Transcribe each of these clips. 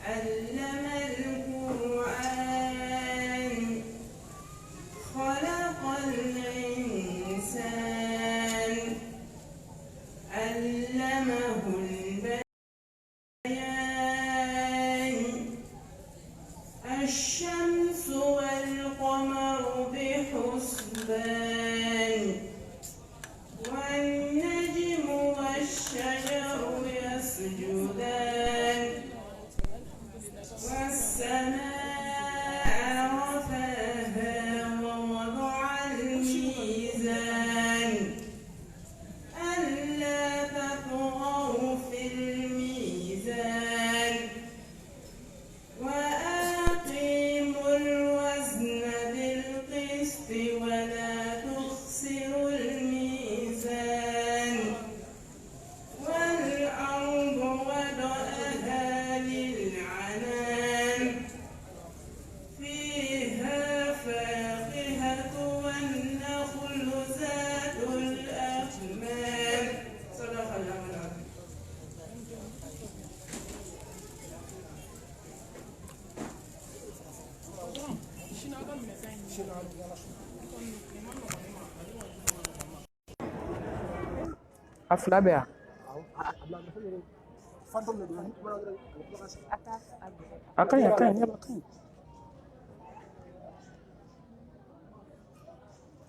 علم القرآن خلق الإنسان علمه البيان الشمس والقمر بحسبان والنجم والشجر يسجدان والسماء رفعها ووضع الميزان ألا تطغوا في الميزان وأقيموا الوزن بالقسط ولا تخسروا الميزان والأرض وضعها للعنان فيها فاكهة والنخل ذات الأكمام. صدق الله العظيم. Aflabea. Akan ya kan.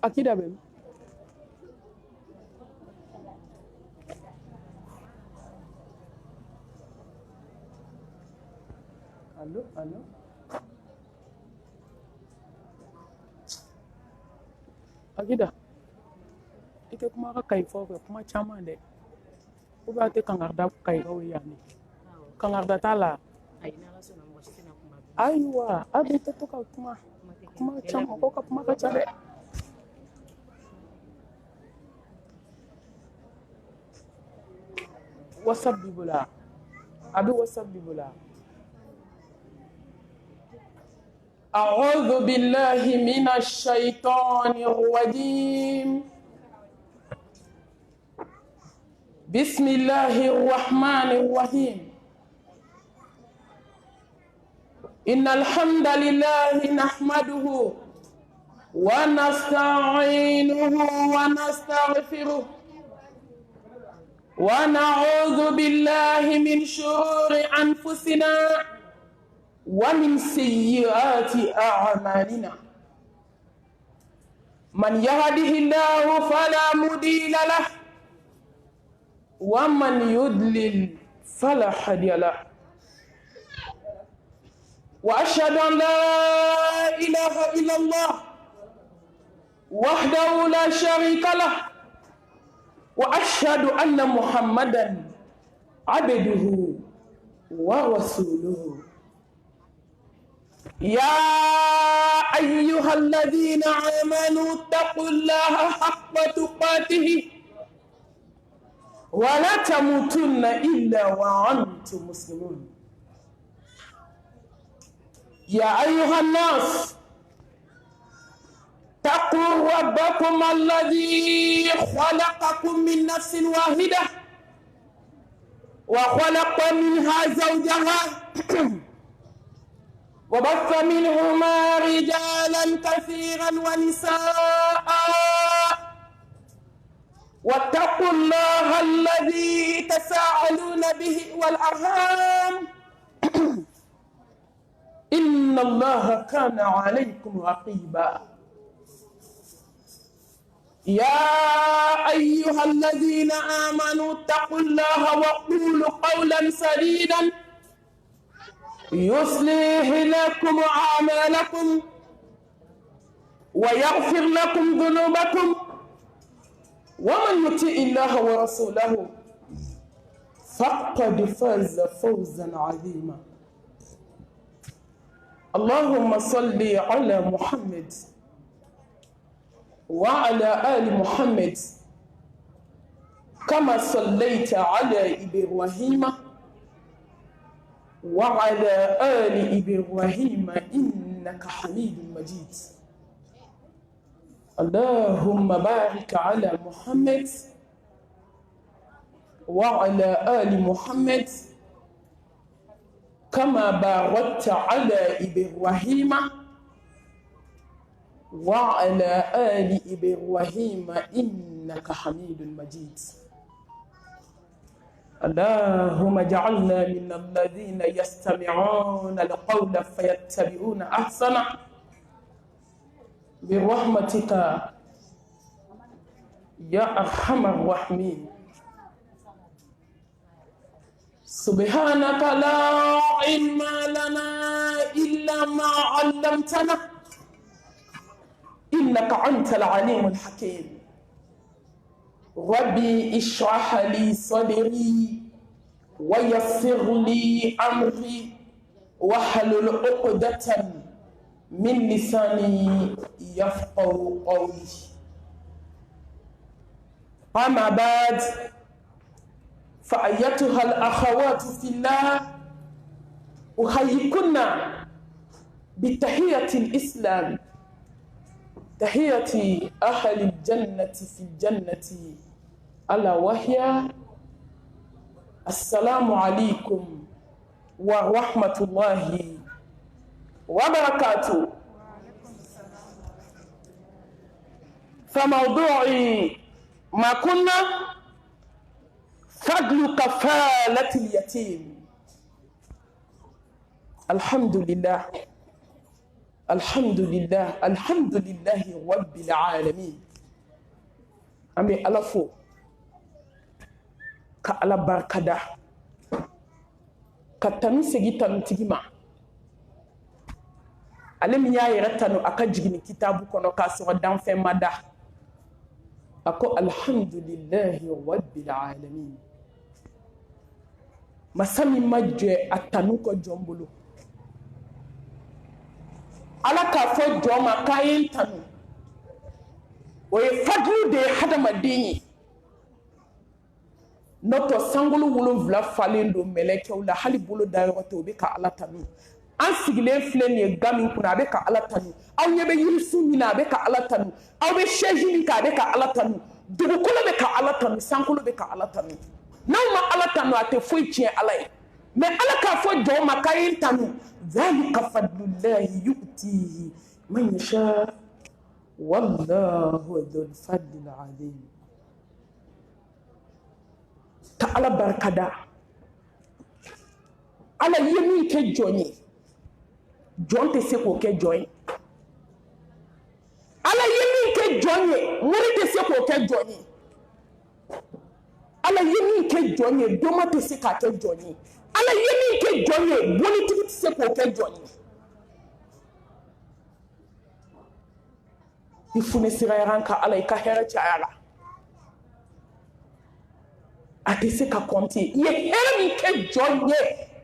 Akida bem. Allo. Akida. Ite kuma ka kai fo kuma chama de. Ko ba te kangarda kai ga yani. Kangarda tala. Aiwa, abi te to ka kuma chama ko ka kuma ka chale. WhatsApp bibula. Abi WhatsApp bibula. أعوذ بالله من الشيطان الرجيم. بسم الله الرحمن الرحيم. إن الحمد لله نحمده ونستعينه ونستغفره ونعوذ بالله من شرور أنفسنا ومن سيئات أعمالنا. من يهده الله فلا مضل له ومن يضلل فلا هادي له. وأشهد أن لا إله إلا الله وحده لا شريك له وأشهد أن محمدا عبده ورسوله. يا أيها الذين آمنوا اتقوا الله حق تقاته ولا تموتن إلا وأنتم مسلمون. يا أيها الناس اتقوا ربكم الذي خلقكم من نفس واحدة وخلق منها زوجها وبث منهما رجالا كثيرا ونساء واتقوا الله الذي تساءلون به والأرحام إن الله كان عليكم رقيبا. يا أيها الذين آمنوا اتقوا الله وقولوا قولا سديدا يصلح لكم أعمالكم ويغفر لكم ذنوبكم ومن يطع الله ورسوله فقد فاز فوزا عظيما. اللهم صل على محمد وعلى آل محمد كما صليت على إبراهيم وعلى آل إبراهيم إنك حميد مجيد. اللهم بارك على محمد وعلى آل محمد كما باركت على إبراهيم وعلى آل إبراهيم إنك حميد مجيد اللهم اجعلنا من الذين يستمعون القول فيتبعون أحسنه برحمتك يا أرحم الراحمين سبحانك لا علم لنا إلا ما علمتنا إنك أنت العليم الحكيم ربي اشرح لي صدري ويسر لي أمري واحلل عقدة من لساني يفقهوا قولي أما بعد فأيتها الأخوات في الله أحييكن بتحية الإسلام تحية أهل الجنة في الجنة ألا وهي السلام عليكم ورحمة الله وبركاته. فموضوعي ما كنا فضل كفالة اليتيم. الحمد لله الحمد لله الحمد لله رب العالمين. أمي ألفو كألا بركدا كتامي سجيتا نتيجما ألم يا يرتانو أكاجيني كتابو كونو كاسو دان في مادا أكو الحمد لله رب العالمين. مسامي ماجي أتانوكو جومبولو ala ka fo joma kayin tanu o ye fadlu de hadamadenye noto sangulu wolonvila falen do melekew la hali bolo dayɔrɔ tɛ o bɛ ka ala tanu an sigilen filɛ nin ye ga min kunna a bɛ ka ala tanu aw ɲɛ bɛ yirisu min na a bɛ ka ala tanu aw bɛ sɛji min kɛ a bɛ ka ala tanu dugukolo bɛ ka ala tanu sankolo bɛ ka ala tanu n'aw ma ala tanu a tɛ foyi tiɲɛ ala ye mais ala k'a fɔ jɔn ma k'a ye tanu ذلك فضل الله يؤتيه من يشاء والله ذو الفضل العظيم. تعالى بركدا على يمين كجوني جون تسيكو كجوني على يمين كجوني مري تسيكو كجوني على يمين كجوني دوما تسيكا كجوني ala yemi ke jonye boni tigi se ko ke jonye ifune sirayanka ala ka hera chaara ate se ka konti ye hera ke jonye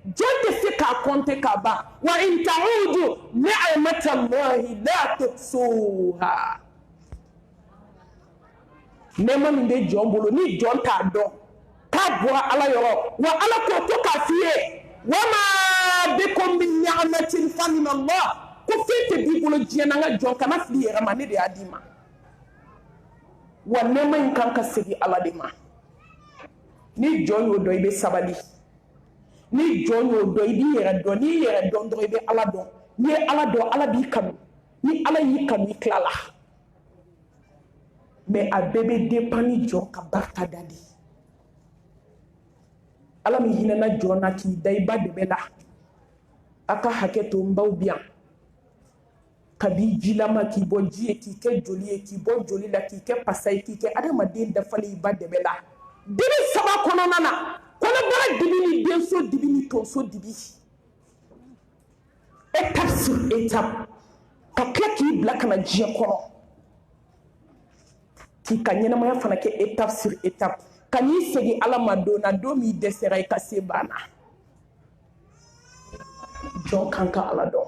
jonte se ka konte ka ba wa in ta'udu ni'matallahi la tuhsuha nema minde jombolo ni jonta do kabwa ala yoro wa ala ko to kafiye wama bikum min ni'matin fa min Allah ko fete bi bolo jena nga jon kana fili yera mane de adima wa nema in kan ka segi ala de ma ni jon yo do ibe sabali ni jon yo do ibi yera do ni yera do do ibe ala do ni ala do ala bi kanu ni ala yi kanu klala mais a bébé dépend jon ka barka dadi ala mi hinana jona ki daiba de bela aka haketo mbaw bien kabi jilama ki bonji ki ke joli ki bon joli la ki ke pasay ki ke adama den da fali ba de bela dibi saba kono nana kono bara dibi ni denso dibi ni tonso dibi étape sur étape ka klaki black na jie kono ki kanyena maya fana ke étape sur étape kani segi ala madona domi desera ikasebana jon kanka ala do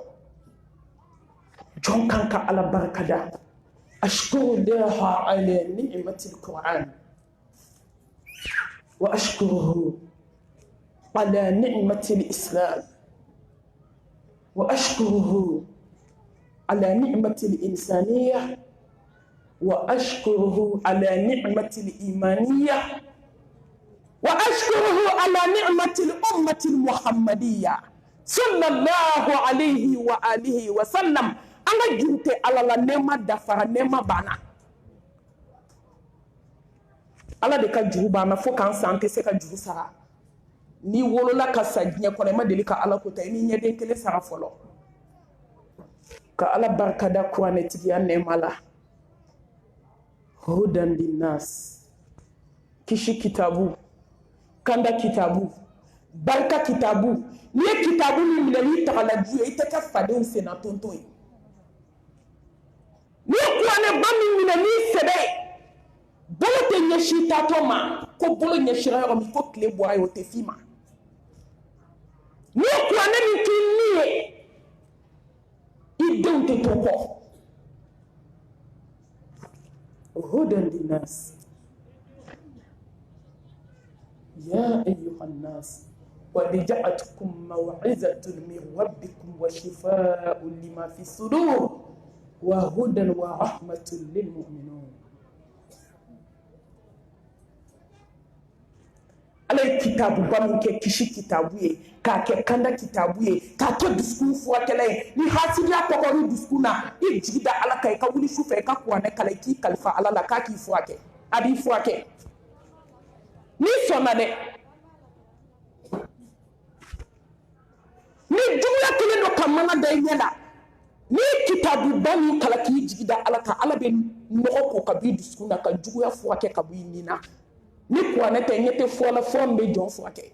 jon kanka ala barakada ashkuru laha ala ni'mati alquran wa ashkuruhu ala ni'mati alislam wa ashkuruhu ala ni'mati alinsaniyah wa ashkuruhu ala ni'mati alimaniyah وأشكره على نعمة الأمة المحمدية sallallahu alayhi wa alihi wa sallam an ka juru tɛ ala la nɛɛma dafara nɛɛma banna ala de ka juru b'an na fo k'an san tɛ se ka juru sara n'i wolola ka sa diɲɛ kɔnɔ i ma deli ka ala ko ta i ni ɲɛden kelen sara fɔlɔ ka ala barika da kuranɛtigiya nɛɛma la hudan linnas kisi kitabu kanda kitabu barika kitabu n'i ye kitabu min minɛ n'i tagala ju ye i tɛ kɛ fadenw senna tonton ye n'i ye kuranɛba min minɛ n'i sɛbɛ bolo tɛ ɲɛsin taatɔ ma ko bolo ɲɛsira yɔrɔ min ko tile bɔra ye o tɛ f'i ma n'i ye kuranɛ min k'i ni ye i denw tɛ to kɔ hudan linnas ya ayyuhan nas qad ja'atkum maw'izatun min rabbikum wa shifaa'un lima fi sudur wa hudan wa rahmatun lil mu'minin ala ye kitabuba min kɛ kisi kitabu ye k'a kɛ kanda kitabu ye k'a kɛ dusukun furakɛla ye ni hasidiya kɔkɔri dusukun na i jigi da ala kan i ka wuli su fɛ i ka kuranɛ kala i k'i kalifa ala la k'a k'i furakɛ a b'i furakɛ n'i sɔnna dɛ ni juguya kelen dɔ ka mana da i ɲɛ la n'i kitabuba min kala k'i jigi da ala kan ala bɛ nɔgɔ ko ka b'i dusukun na ka juguya furakɛ ka bɔ i nin na ni kuranɛ tɛ ɲɛ tɛ fɔ la fɔ min bɛ jɔn furakɛ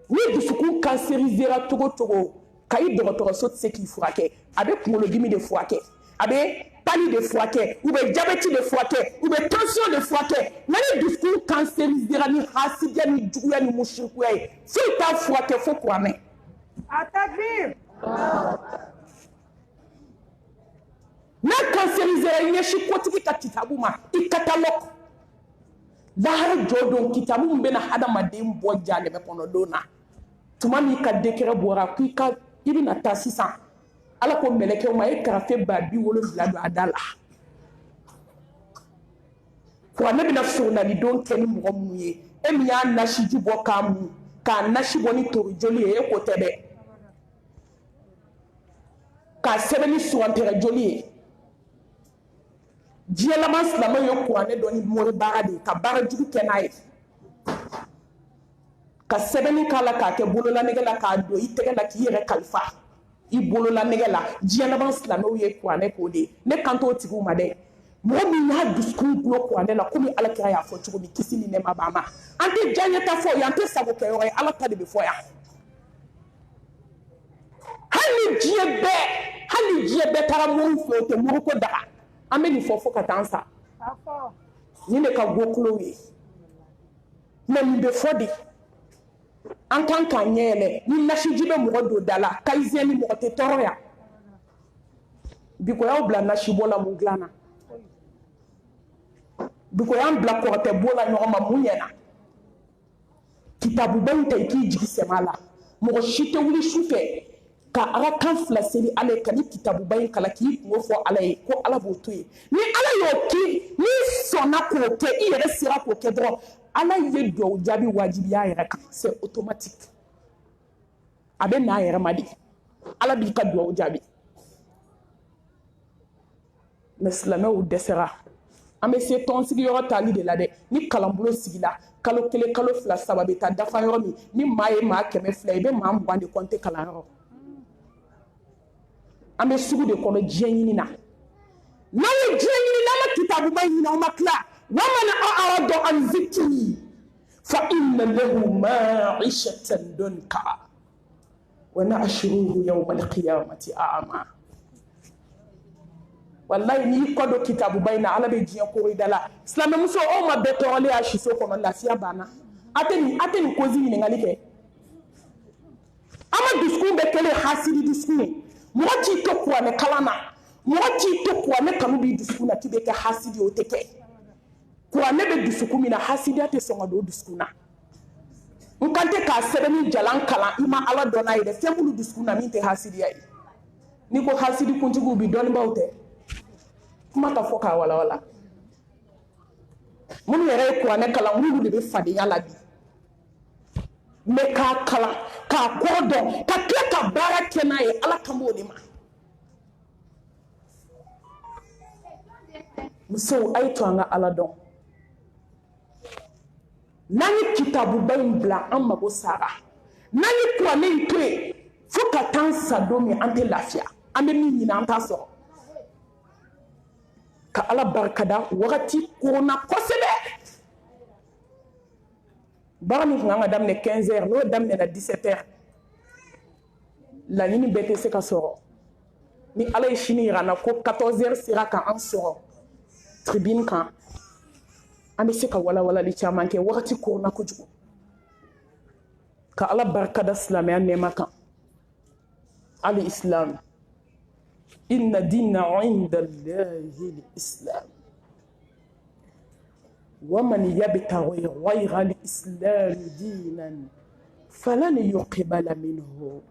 ni dusukun kanserizera cogo o cogo kayi dɔgɔtɔrɔso tɛ se k'i furakɛ a bɛ kunkolodimi de furakɛ a bɛ pali de furakɛ u bɛ jabɛti de furakɛ u bɛ tension de furakɛ nka ni dusukun kanserizera ni hasidiya ni juguya ni musirikuya ye foyi t'a furakɛ fo kuranɛ. a takbir. n'a kanserizera i ɲɛsin kotigi ka kitabu ma i catalogue lahara jɔ don kitabu min bɛna hadamaden bɔ janɛmɛ kɔnɔ don na tuma min ka décret bɔra ko i bɛna taa sisan ala ko mɛlɛkɛw ma e karafe 70,000 don a da la kuranɛ bɛna sɔgɔnalidenw kɛ ni mɔgɔ minnu ye e min y'a nasiji bɔ k'a mun k'a nasi bɔ ni tori joli ye e ko tɛ dɛ k'a sɛbɛn ni sugantɛrɛ joli ye diɲɛlaban silamɛw ye kuranɛ dɔn ni mori baara de ye ka baara jugu kɛ n'a ye ka sɛbɛnni k'a la k'a kɛ bololanɛgɛ la k'a don i tɛgɛ la k'i yɛrɛ kalifa i bololanɛgɛ la diɲɛlaban silamɛw ye kuranɛ k'o de ye ne kan t'o tigiw ma dɛ mɔgɔ min y'a dusukun gulon kuranɛ la komi alakira y'a fɔ cogo min kisi ni nɛɛma b'a ma an tɛ diyaɲɛta fɔ yan an tɛ sagokɛyɔrɔ ye ala ta de bɛ fɔ yan hali diɲɛ bɛɛ taara mori fɛ o tɛ mori ko daga an bɛ nin fɔ fo ka taa an sa nin de ka go kulow ye mɛ nin bɛ fɔ de an kan k'an ɲɛ yɛlɛ ni nasiji bɛ mɔgɔ don da la kayisiyɛn ni mɔgɔ tɛ tɔɔrɔ yan bi ko y'aw bila nasibɔ la mun dilan na bi ko y'an bila kɔrɔtɛbo la ɲɔgɔn ma mun ɲɛna kitabuba in ta i k'i jigi sɛmɛ a la mɔgɔ si tɛ wuli su fɛ ka ala kan 2 seli ala ye ka ni kitabuba in kala k'i kungo fɔ ala ye ko ala b'o to yen ni ala y'o k'i n'i sɔnna k'o kɛ i yɛrɛ sera k'o kɛ dɔrɔn ala ye duwawu jaabi wajibiya yɛrɛ kan c'est automatique a bɛ n'a yɛrɛ ma de ala b'i ka duwawu jaabi mais silamɛw dɛsɛra an bɛ se tɔnsigiyɔrɔ tali de la dɛ ni kalanbolo sigila kalo 1 kalo 2 3 bɛ taa dafa yɔrɔ min ni maa ye maa 100 i bɛ maa 20 de compter kalanyɔrɔ an bɛ sugu de kɔnɔ diɲɛ ɲini na n'an ye diɲɛ ɲini n'an ma kitabuba ɲini an ma tila ومن أعرض عن ذكري فإن له معيشة ضنكا ونحشره يوم القيامة أعمى wallahi ni ko do kitabu bayna ala be diɲɛ kori dala silamɛ muso o ma bɛɛ tɔɔrɔlen a siso kɔnɔ lafiya banna a tɛ nin kozi ɲininkali kɛ an ma dusukun bɛɛ kɛlen hasidi dusukun ye mɔgɔ t'i to kuranɛ kalan na mɔgɔ t'i to kuranɛ kanu b'i dusukun na k'i bɛ kɛ hasidi o tɛ kɛ kuranɛ bɛ dusukun min na hasidiya tɛ sɔn ka don dusukun na n kan tɛ k'a sɛbɛnni jalan kalan i ma ala dɔn n'a ye dɛ fɛn bulu dusukun na min tɛ hasidiya ye n'i ko hasidi kuntigiw bi dɔnnibaw tɛ kuma ka fɔ k'a walawala minnu yɛrɛ ye kuranɛ kalan minnu de bɛ fadenya la bi mais k'a kalan k'a kɔrɔ dɔn ka tila ka baara kɛ n'a ye Ala kan b'o de ma. Musow a ye to an ka Ala dɔn. N'an ye kitabuba in bila an mago sara, n'an ye kuranɛ in to yen fo ka taa an sa don min an tɛ lafiya, an bɛ min ɲini an t'a sɔrɔ. Ka Ala barikada wagati koronna kosɛbɛ. Baara min kun kan ka daminɛ 15h n'o daminɛna 17h laɲini bɛɛ tɛ se ka sɔrɔ. Ni Ala ye sini yira an na ko 14h sera ka an sɔrɔ tribune kan, an bɛ se ka walawalali caman kɛ. Wagati koronna kojugu. Ka Ala barikada silamɛya nɛɛma kan. Ali islam. Inna dina inda Allahi l-Islam. ومن يبتغي غير الإسلام دينا فلن يقبل منه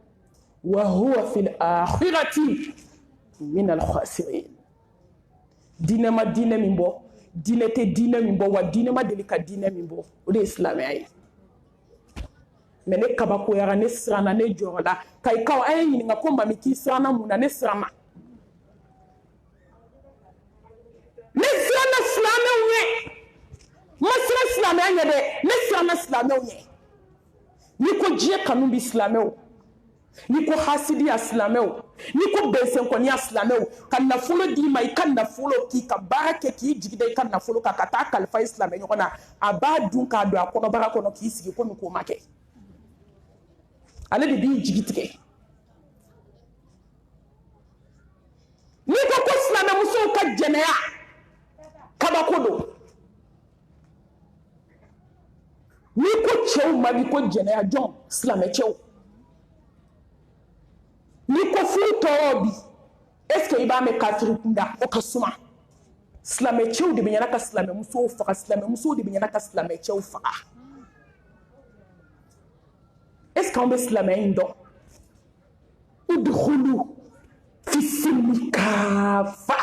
وهو في الآخرة من الخاسرين. دين ما دين من بو دين تي دين من بو ودين ما دلك دين من بو ودي إسلام أي من كباكو يرى نسرانا نجورلا كاي كاو أي نكون بمكي سرانا منا نسرانا نسرانا سلامي masira silamɛya ɲɛ dɛ ne siranna silamɛw ɲɛ. Ni ko diɲɛ kanu bi silamɛw, ni ko hasidiya silamɛw, ni ko bɛnsɛnkɔniya silamɛw, ka nafolo d'i ma i ka nafolo k'i ka baara kɛ k'i jigi da i ka nafolo kan ka taa kalifa i silamɛ ɲɔgɔn na, a b'a dun k'a don a kɔnɔbara kɔnɔ k'i sigi komi k'o ma kɛ. Ale de b'i jigi tigɛ. N'i ko silamɛmusow ka jɛnɛya kabako don. Ni ko cɛw ma ni ko jɛnɛya jɔn silamɛ cɛw. Ni ko furu tɔɔrɔ bi est-ce que i b'a mɛn kafiri kunda o ka suma. Silamɛ cɛw de bɛ ɲɛna ka silamɛmusow faga, silamɛmusow de bɛ ɲɛna ka silamɛ cɛw faga. Est-ce qu'on bɛ silamɛya in dɔn? Udkhulu fi silmi kaafa.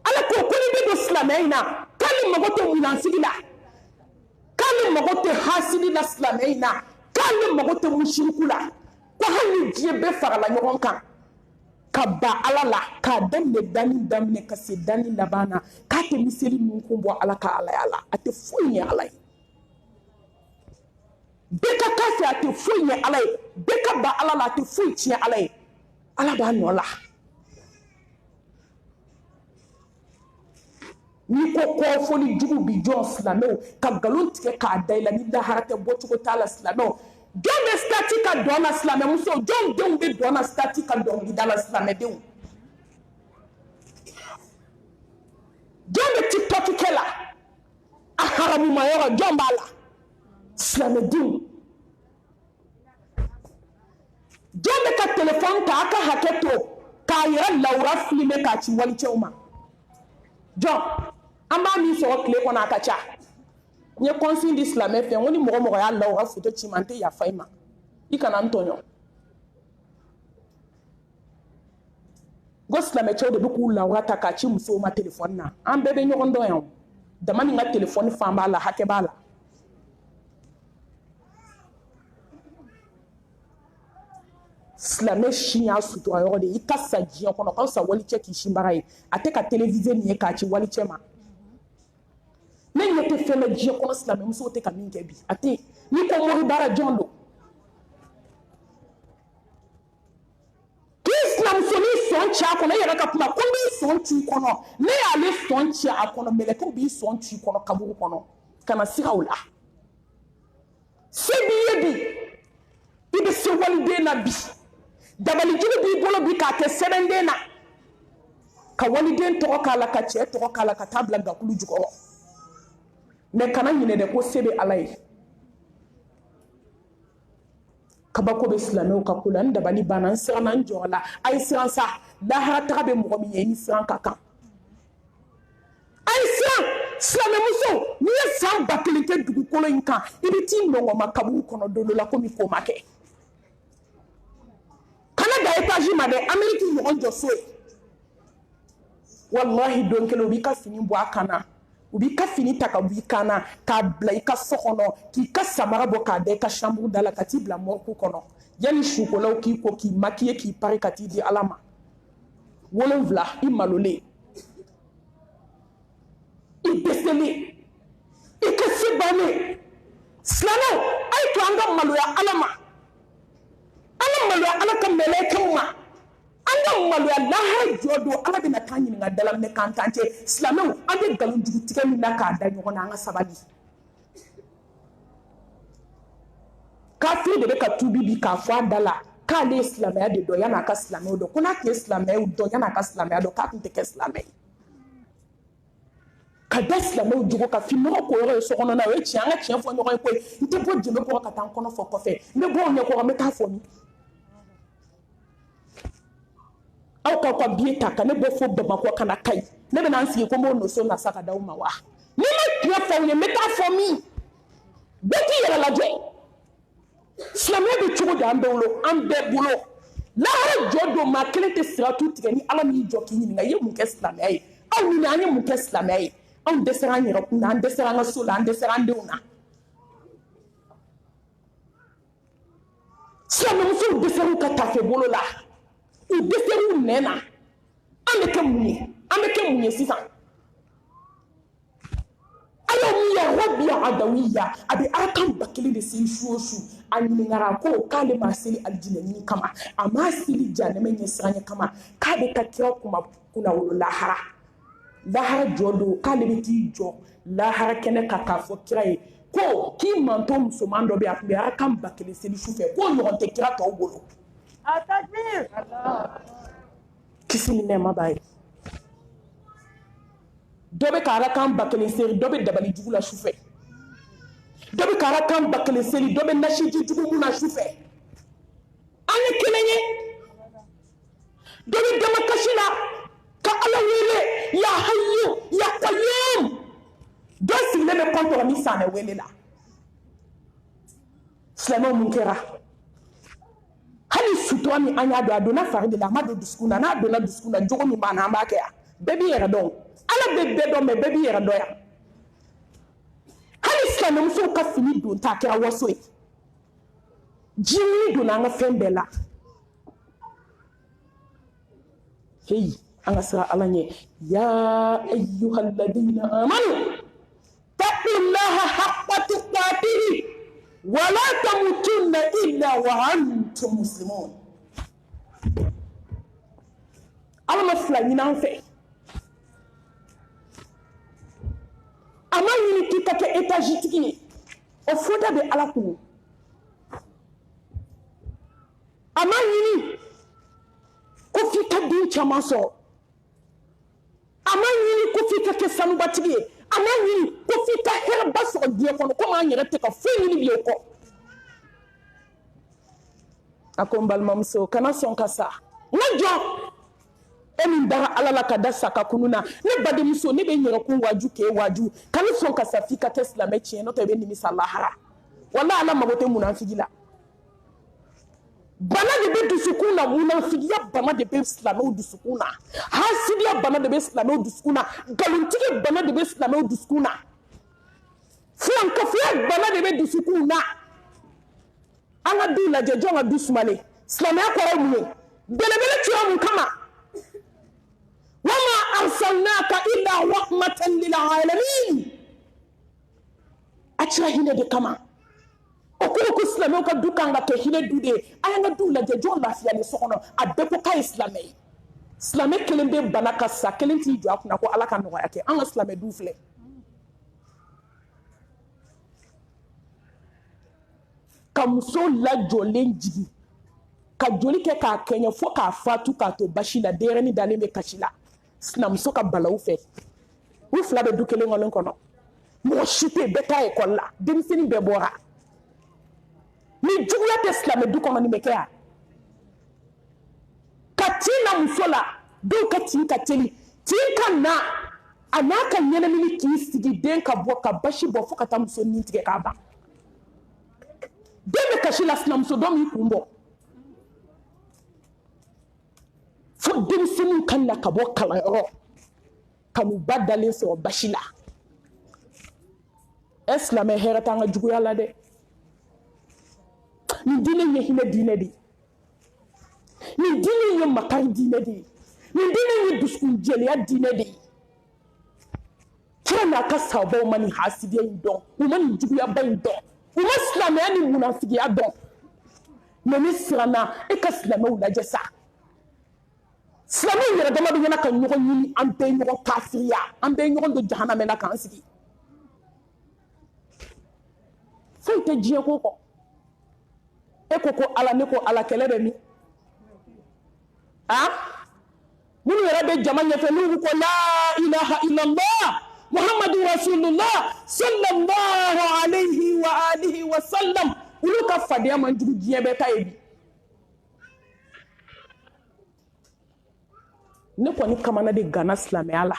Ala ko ni bɛ don silamɛya in na k'ale mago tɛ munasigi la. K'ale mago tɛ hasidi la silamɛya in na, k'ale mago tɛ mushiriku la, ko hali diɲɛ bɛɛ farala ɲɔgɔn kan ka ba Ala la, k'a daminɛ dani daminɛ ka se dani laban na, k'a tɛ miseli min kun bɔ Ala ka Alaya la, a tɛ foyi ɲɛ Ala ye. Bɛɛ ka k'a fɛ a tɛ foyi ɲɛ Ala ye, bɛɛ ka ba Ala la a tɛ foyi tiɲɛ Ala ye. Ala b'a nɔ la. Ni ko kɔfɔli jugu bi jɔn silamɛw ka nkalon tigɛ k'a da i la ni lahara tɛ bɔcogo t'a la silamɛw. Jɔn bɛ stati ka dɔn na silamɛmuso, jɔn denw bɛ dɔn na stati ka dɔnkilida la silamɛdenw. Jɔn bɛ tiktok kɛ la a haramuma yɔrɔ jɔn b'a la silamɛdenw. Jɔn bɛ ka telefɔni ta a ka hakɛ to k'a yɛrɛ lawura filime k'a ci walicɛw ma jɔn. An b'a min sɔrɔ tile kɔnɔ a ka ca. N ye consigne di silamɛ fɛ n ko ni mɔgɔ mɔgɔ y'a lawura photo ci ma n tɛ yafa i ma, i kana n tɔɲɔ. Ko silamɛcɛw de bɛ k'u lawura ta k'a ci musow ma telefɔni na, an bɛɛ bɛ ɲɔgɔn dɔn yan o. Dama ni n ka telefɔni fan b'a la hakɛ b'a la. Silamɛ si y'a sutura yɔrɔ de, i ka sa diɲɛ kɔnɔ k'aw sa walicɛ k'i sinbaga ye, a tɛ ka télévisé nin ye k'a ci walicɛ ma. Ne ɲɛ tɛ fɛn bɛ diɲɛ kɔnɔ silamɛmusow tɛ ka min kɛ bi, a tɛ. N'i ko mori baara jɔn don? K'i sinamusonin sɔn ci a kɔnɔ e yɛrɛ ka kuma ko n b'i sɔn ci i kɔnɔ, ne y'ale sɔn ci a kɔnɔ mɛlɛkɛw b'i sɔn ci i kɔnɔ kaburu kɔnɔ, kana siga o la. Se b'i ye bi, i bɛ se waliden na bi. Dabalijuru b'i bolo bi k'a kɛ sɛbɛnden na ka waliden tɔgɔ k'a la ka cɛ tɔgɔ k'a la ka taa bila gakulu jukɔrɔ. Mais kana ɲinɛ dɛ ko se bɛ Ala ye. Kabako bɛ silamɛw ka ko la, n dabali banna, n siranna, n jɔra la. A ye siran sa, lahara taga bɛ mɔgɔ min ye, i ni siran ka kan. A ye siran, silamɛmuso, n'i ye san 1000 kɛ dugukolo in kan, i bɛ t'i nɔngɔma kaburu kɔnɔ don dɔ la komi ko ma kɛ. Kana da étage ma dɛ, Amérique ɲɔgɔn jɔ so ye. Wallahi don kelen u b'i ka fini bɔ a kan na, u b'i ka fini ta ka bɔ i kan na k'a bila i ka so kɔnɔ k'i ka samara bɔ k'a da i ka chambre da la ka t'i bila morgue kɔnɔ yanni sukolaw k'i ko k'i maquiller k'i pari ka t'i di Ala ma 7 i malolen i dɛsɛlen i ka se bannen silamɛw a ye to an ka maloya Ala ma an ka maloya Ala ka mɛlɛkɛw ma an ka maloya lahara jɔ don Ala bɛna k'an ɲininka da la mɛ k'an t'an cɛ silamɛw an bɛ nkalonjugu tigɛ min na k'a da ɲɔgɔn na an ka sabali kafiri de bɛ ka tubi bi k'a fɔ a da la k'ale ye silamɛya de dɔn yan'a ka silamɛw dɔn ko n'a tun ye silamɛw dɔn yan'a ka silamɛya dɔn k'a tun tɛ kɛ silamɛ ye ka da silamɛw jogo ka finɔgɔ ko yɔrɔ ye so kɔnɔ na o ye tiɲɛ an ka tiɲɛ fɔ ɲɔgɔn ye koyi n tɛ bɔ jɛnɛ kɔrɔ ka taa n kɔnɔ fɔ kɔfɛ n bɛ bɔ o ɲɛkɔrɔ n bɛ taa fɔ min aw k'aw ka billet ta ka ne bɔ fo Bamakɔ ka na Kayi ne bɛna n sigi ko n b'o noso nasa ka d'aw ma wa ni ma tiɲɛ fɔ aw ye n bɛ taa fɔ min bɛɛ k'i yɛrɛ lajɛ silamɛya bɛ cogo di an bɛɛ bolo lahara jɔ don maa kelen tɛ siratu tigɛ ni Ala m'i jɔ k'i ɲininka i ye mun kɛ silamɛya ye aw ɲini an ye mun kɛ silamɛya ye anw dɛsɛra an yɛrɛ kun na an dɛsɛra an ka so la an dɛsɛra an denw na silamɛmusow dɛsɛr'u ka tafe bolo la u dɛsɛr'u nɛn na an bɛ kɛ mun ye sisan Ala min ya Rabbi adawiya a bɛ arakan 1000 de seli su o su a ɲininkara ko k'ale ma seli alijinɛ ɲini kama a ma seli jahanɛmɛ ɲɛsiranɲɛ kama k'a bɛ ka kira kunna wolo lahara jɔ don k'ale bɛ t'i jɔ lahara kɛnɛ kan k'a fɔ kira ye ko k'i manto musoman dɔ bɛ yen a tun bɛ arakan 1000 seli su fɛ k'o ɲɔgɔn tɛ kira tɔw bolo kisi ni nɛɛma b'a ye dɔ bɛ ka arakan 1000 seli dɔ bɛ dabali jugu la su fɛ dɔ bɛ ka arakan 1000 seli dɔ bɛ nasiji jugu mun na su fɛ an ye kelen ye dɔ bɛ damakasi la ka Ala wele ya hayyu ya qayyum dɔ sigilen bɛ kɔntɔrɔ ni sanɛ wele la silamɛw mun kɛra hali sutura min an y'a dɔn a donna fari de la a ma don dusukun na n'a donna dusukun na jogo min b'an na an b'a kɛ yan bɛɛ b'i yɛrɛ dɔn Ala bɛ bɛɛ dɔn mɛ bɛɛ b'i yɛrɛ dɔn yan hali silamɛmusow ka fini don ta kɛra waso ye jimini donna an ka fɛn bɛɛ la heyi an ka siran Ala ɲɛ ya ayyuhal ladina amanu taqullaha haqqa tuqatihi wa la tamutunna illa wa antum muslimun Ala ma fila ɲini an fɛ a ma ɲini k'i ka kɛ étage tigi ye o fɔda bɛ Ala kun a ma ɲini ko f'i ka den caman sɔrɔ a ma ɲini ko f'i ka kɛ sanubatigi ye a ma ɲini ko f'i ka hɛrɛba sɔrɔ diɲɛ kɔnɔ komi an yɛrɛ tɛ ka foyi ɲini bi o kɔ a ko n balimamuso kana sɔn ka sa n ka jɔ e min dara Ala la ka da saka kunu na ne badenmuso ne bɛ n yɛrɛ kun waju k'e waju kana sɔn ka sa f'i ka kɛ silamɛ tiɲɛ n'o tɛ i bɛ nimisa lahara walahi Ala mago tɛ munafigi la bana de bɛ dusukun na munafigiya bana de bɛ silamɛw dusukun na hasidiya bana de bɛ silamɛw dusukun na nkalontigɛ bana de bɛ silamɛw dusukun na filankafoya bana de bɛ dusukun na an ka du lajɛ jɔn ka du sumalen silamɛya kɔrɔ ye mun ye belebele tura mun kama wama arsalnaka illa rahmatan lil alamin a cira hinɛ de kama o kɔrɔ ko silamɛw ka du kan ka kɛ hinɛ du de ye a y'an ka du lajɛ jɔn lafiyalen so kɔnɔ a bɛɛ ko k'a ye silamɛ ye silamɛ kelen bɛ bana ka sa kelen t'i jɔ a kunna ko Ala ka nɔgɔya kɛ an ka silamɛ du filɛ ka muso lajɔlen jigin ka joli kɛ k'a kɛɲɛ fo k'a fatu k'a to basi la denyɛrɛnin dalen bɛ kasi la sinamuso ka balawu fɛ u fila bɛ du kelen kɔnɔ mɔgɔ si tɛ yen bɛɛ taa ekɔli la denmisɛnnin bɛɛ bɔra ni juguya tɛ silamɛ du kɔnɔ nin bɛ kɛ yan ka tin na muso la dɔw ka tin ka teli tin ka na a n'a ka ɲɛnamini k'i sigi den ka bɔ ka basi bɔ fo ka taa muso nin tigɛ k'a ban den bɛ kasi la sinamuso dɔ m'i kun bɔ fo denmisɛnninw ka na ka bɔ kalanyɔrɔ ka n'u ba dalen sɔrɔ basi la silamɛ hɛrɛ t'an ka juguya la dɛ nin diinɛ ye hinɛ diinɛ de ye nin diinɛ ye makari diinɛ de ye nin diinɛ ye dusukun jɛlenya diinɛ de ye kira n'a ka sahabaw ma nin hasidiya in dɔn u ma nin juguyaba in dɔn u ma silamɛya ni munafigiya dɔn mais ni siranna e ka silamɛw lajɛ sa silamɛw yɛrɛ dama bɛ ɲɛna ka ɲɔgɔn ɲini an bɛɛ ɲɔgɔn kafiriya an bɛɛ ɲɔgɔn don jahanamɛ na k'an sigi foyi tɛ diɲɛ ko kɔ e ko ko ala ne ko ala kɛlɛ bɛ min minnu yɛrɛ bɛ jama ɲɛfɛ n'u ko la ilaha illallah muhammadu rasulullah sallallahu alayhi wa alihi wa sallam olu ka fadenya man jugu diɲɛ bɛɛ ta ye bi ne kɔni kamana de gana silamɛya la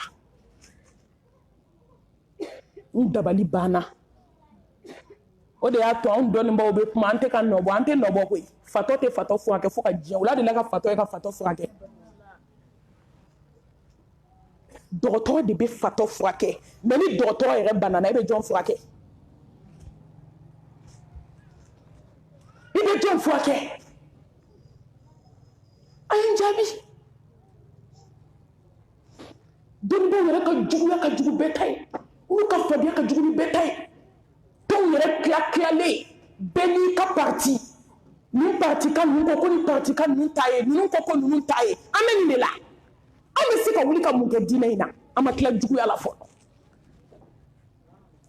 n dabali banna o de y'a to anw dɔnnibaw bɛ kuma an tɛ ka nɔbɔ an tɛ nɔbɔ koyi fatɔ tɛ fatɔ furakɛ fo ka diɲɛ wula de la ka fatɔ ye ka fatɔ furakɛ dɔgɔtɔrɔ de bɛ fatɔ furakɛ mais ni dɔgɔtɔrɔ yɛrɛ banana e bɛ jɔn furakɛ i bɛ jɔn furakɛ a ye n jaabi dɔnnibaw yɛrɛ ka juguya ka jugu bɛɛ ta ye olu ka fadenya ka jugu ni bɛɛ ta ye tɔnw yɛrɛ tila-tilalen bɛɛ n'i ka parti nin parti ka ninnu ko ko nin parti ka ninnu ta ye ninnu ko ko ninnu ta ye an bɛ nin de la an bɛ se ka wuli ka mun kɛ diinɛ in na an ma tila juguya la fɔlɔ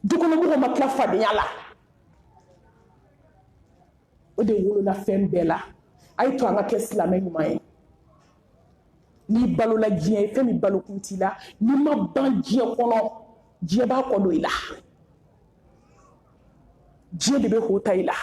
dukɔnɔmɔgɔw ma tila fadenya la o de wolola fɛn bɛɛ la a ye to an ka kɛ silamɛ ɲuman ye n'i balola diɲɛ ye fɛn min balokun t'i la n'i ma ban diɲɛ kɔnɔ diɲɛ b'a kɔ don i la diɲɛ de bɛ hota i la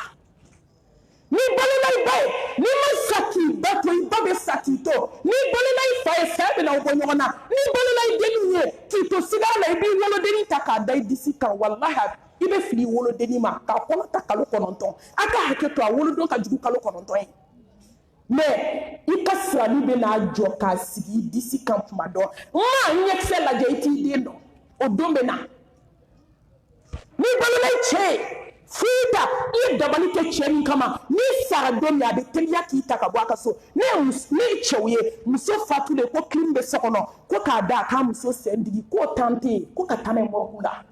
n'i balola i ba ye n'i ma sa k'i ba to i ba bɛ sa k'i to n'i balola i fa ye saya bɛna bɔ ɲɔgɔn na n'i balola i denniw ye k'i to sigara la i b'i wolodennin ta k'a da i disi kan walahi i bɛ fili i wolodennin ma k'a kɔnɔ ta kalo 9 a ka hakɛ to a wolodon ka jugu kalo 9 ye mais i ka sirani bɛ n'a jɔ k'a sigi i disi kan tuma dɔ ɲɛkisɛ lajɛ i t'i den dɔn o don bɛ na n'i balola i cɛ ye Fita i ye dabali kɛ cɛ min kama n'i sara don min a bɛ teliya k'i ta ka bɔ a ka so ne ye cɛw ye muso fatulen ko clim bɛ so kɔnɔ ko k'a da a k'a muso sen digi k'o tan tɛ yen ko ka taa n'a ye morgue la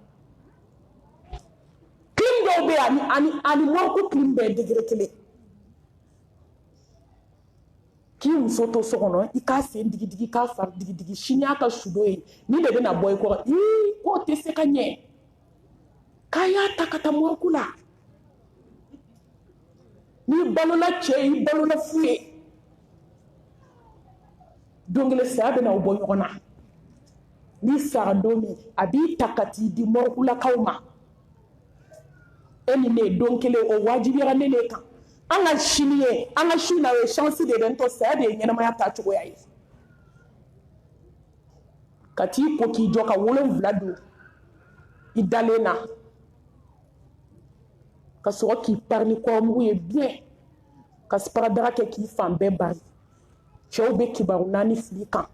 clim dɔw bɛ yen ani morgue clim bɛɛ ye degré kelen k'i muso to so kɔnɔ i k'a sen digi digi k'a fari digi digi sini y'a ka sudo ye ni de bɛna bɔ i kɔrɔ k'o tɛ se ka ɲɛ k'a y'a ta ka taa morgue la n'i balola cɛ ye i balola fu ye don kelen saya bɛna o bɔ ɲɔgɔn na n'i sara don min a b'i ta ka t'i di morgue lakaw ma e ni ne don kelen o wajibiyara ne kan an ka sini ye an ka su na o ye chance de bɛ n to saya de ye ɲɛnamaya ta cogoya ye ka t'i ko k'i jɔ ka 7 don i dalen na ka sɔrɔ k'i pari ni kɔrɔmugu ye bien ka siparadaga kɛ k'i fan bɛɛ bari cɛw bɛ kibaru 4 fili kan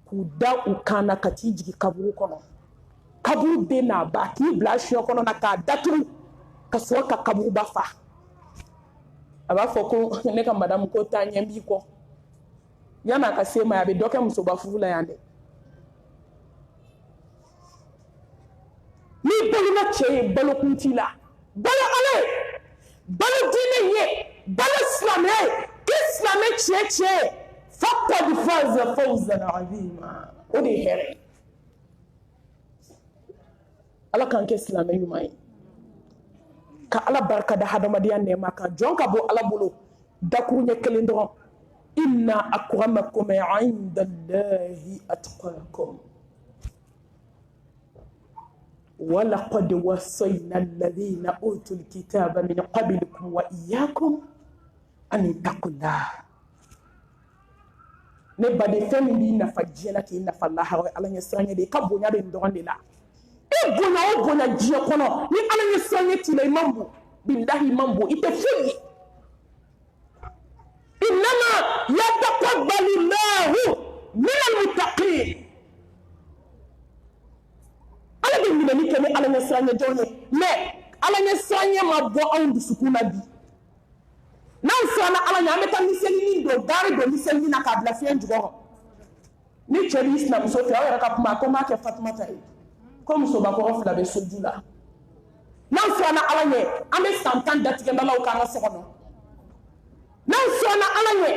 k'u da u kan na ka t'i jigin kaburu kɔnɔ kaburu bɛ n'a ba k'i bila siyɔ kɔnɔ na k'a datugu ka sɔrɔ ka kaburuba fa a b'a fɔ ko ne ka madamu ko taa ɲɛ b'i kɔ yan'a ka se ma a bɛ dɔ kɛ musoba furu la yan dɛ n'i balola cɛ ye balokun t'i la balo ala ye balo diinɛ ye balo silamɛya ye k'i silamɛ tiɲɛ ye faqad faza fawzan azima o de ye hɛrɛ ye ala k'an kɛ silamɛ ɲuman ye ka ala barika da hadamadenya nɛɛma kan jɔn ka bɔ ala bolo dakuru ɲɛ kelen dɔrɔn inna akramakum inda allahi atqakum ولقد وصينا الذين أوتوا الكتاب من قبلكم وإياكم أن اتقوا الله ne baden fɛn min b'i nafa diɲɛ la k'i nafa lahara ala ɲɛ siran ɲɛ de i ka bonya bɛ nin dɔrɔn de la i bonya o bonya diɲɛ kɔnɔ ni ala ɲɛ siran ɲɛ t'i la i man bon bilahi i man bon i tɛ foyi ye innama yataqabbalu Allahu minal muttaqin ala be minani kɛ ni ala ɲɛ siranya jɔn ye mais ala ɲɛ siranya ma bɔ anw dusukun na bi n'an siranna ala ɲɛ an bɛ taa misɛnnin don gari don misɛnnin na k'a bila fiɲɛ jukɔrɔ ni cɛ b'i sinamuso fɛ aw yɛrɛ ka kuma ko n b'a kɛ Fatumata ye ko musobakɔrɔ 2 bɛ soju la n'an siranna ala ɲɛ an bɛ san 10 datigɛndalaw k'an ka so kɔnɔ n'an siranna ala ɲɛ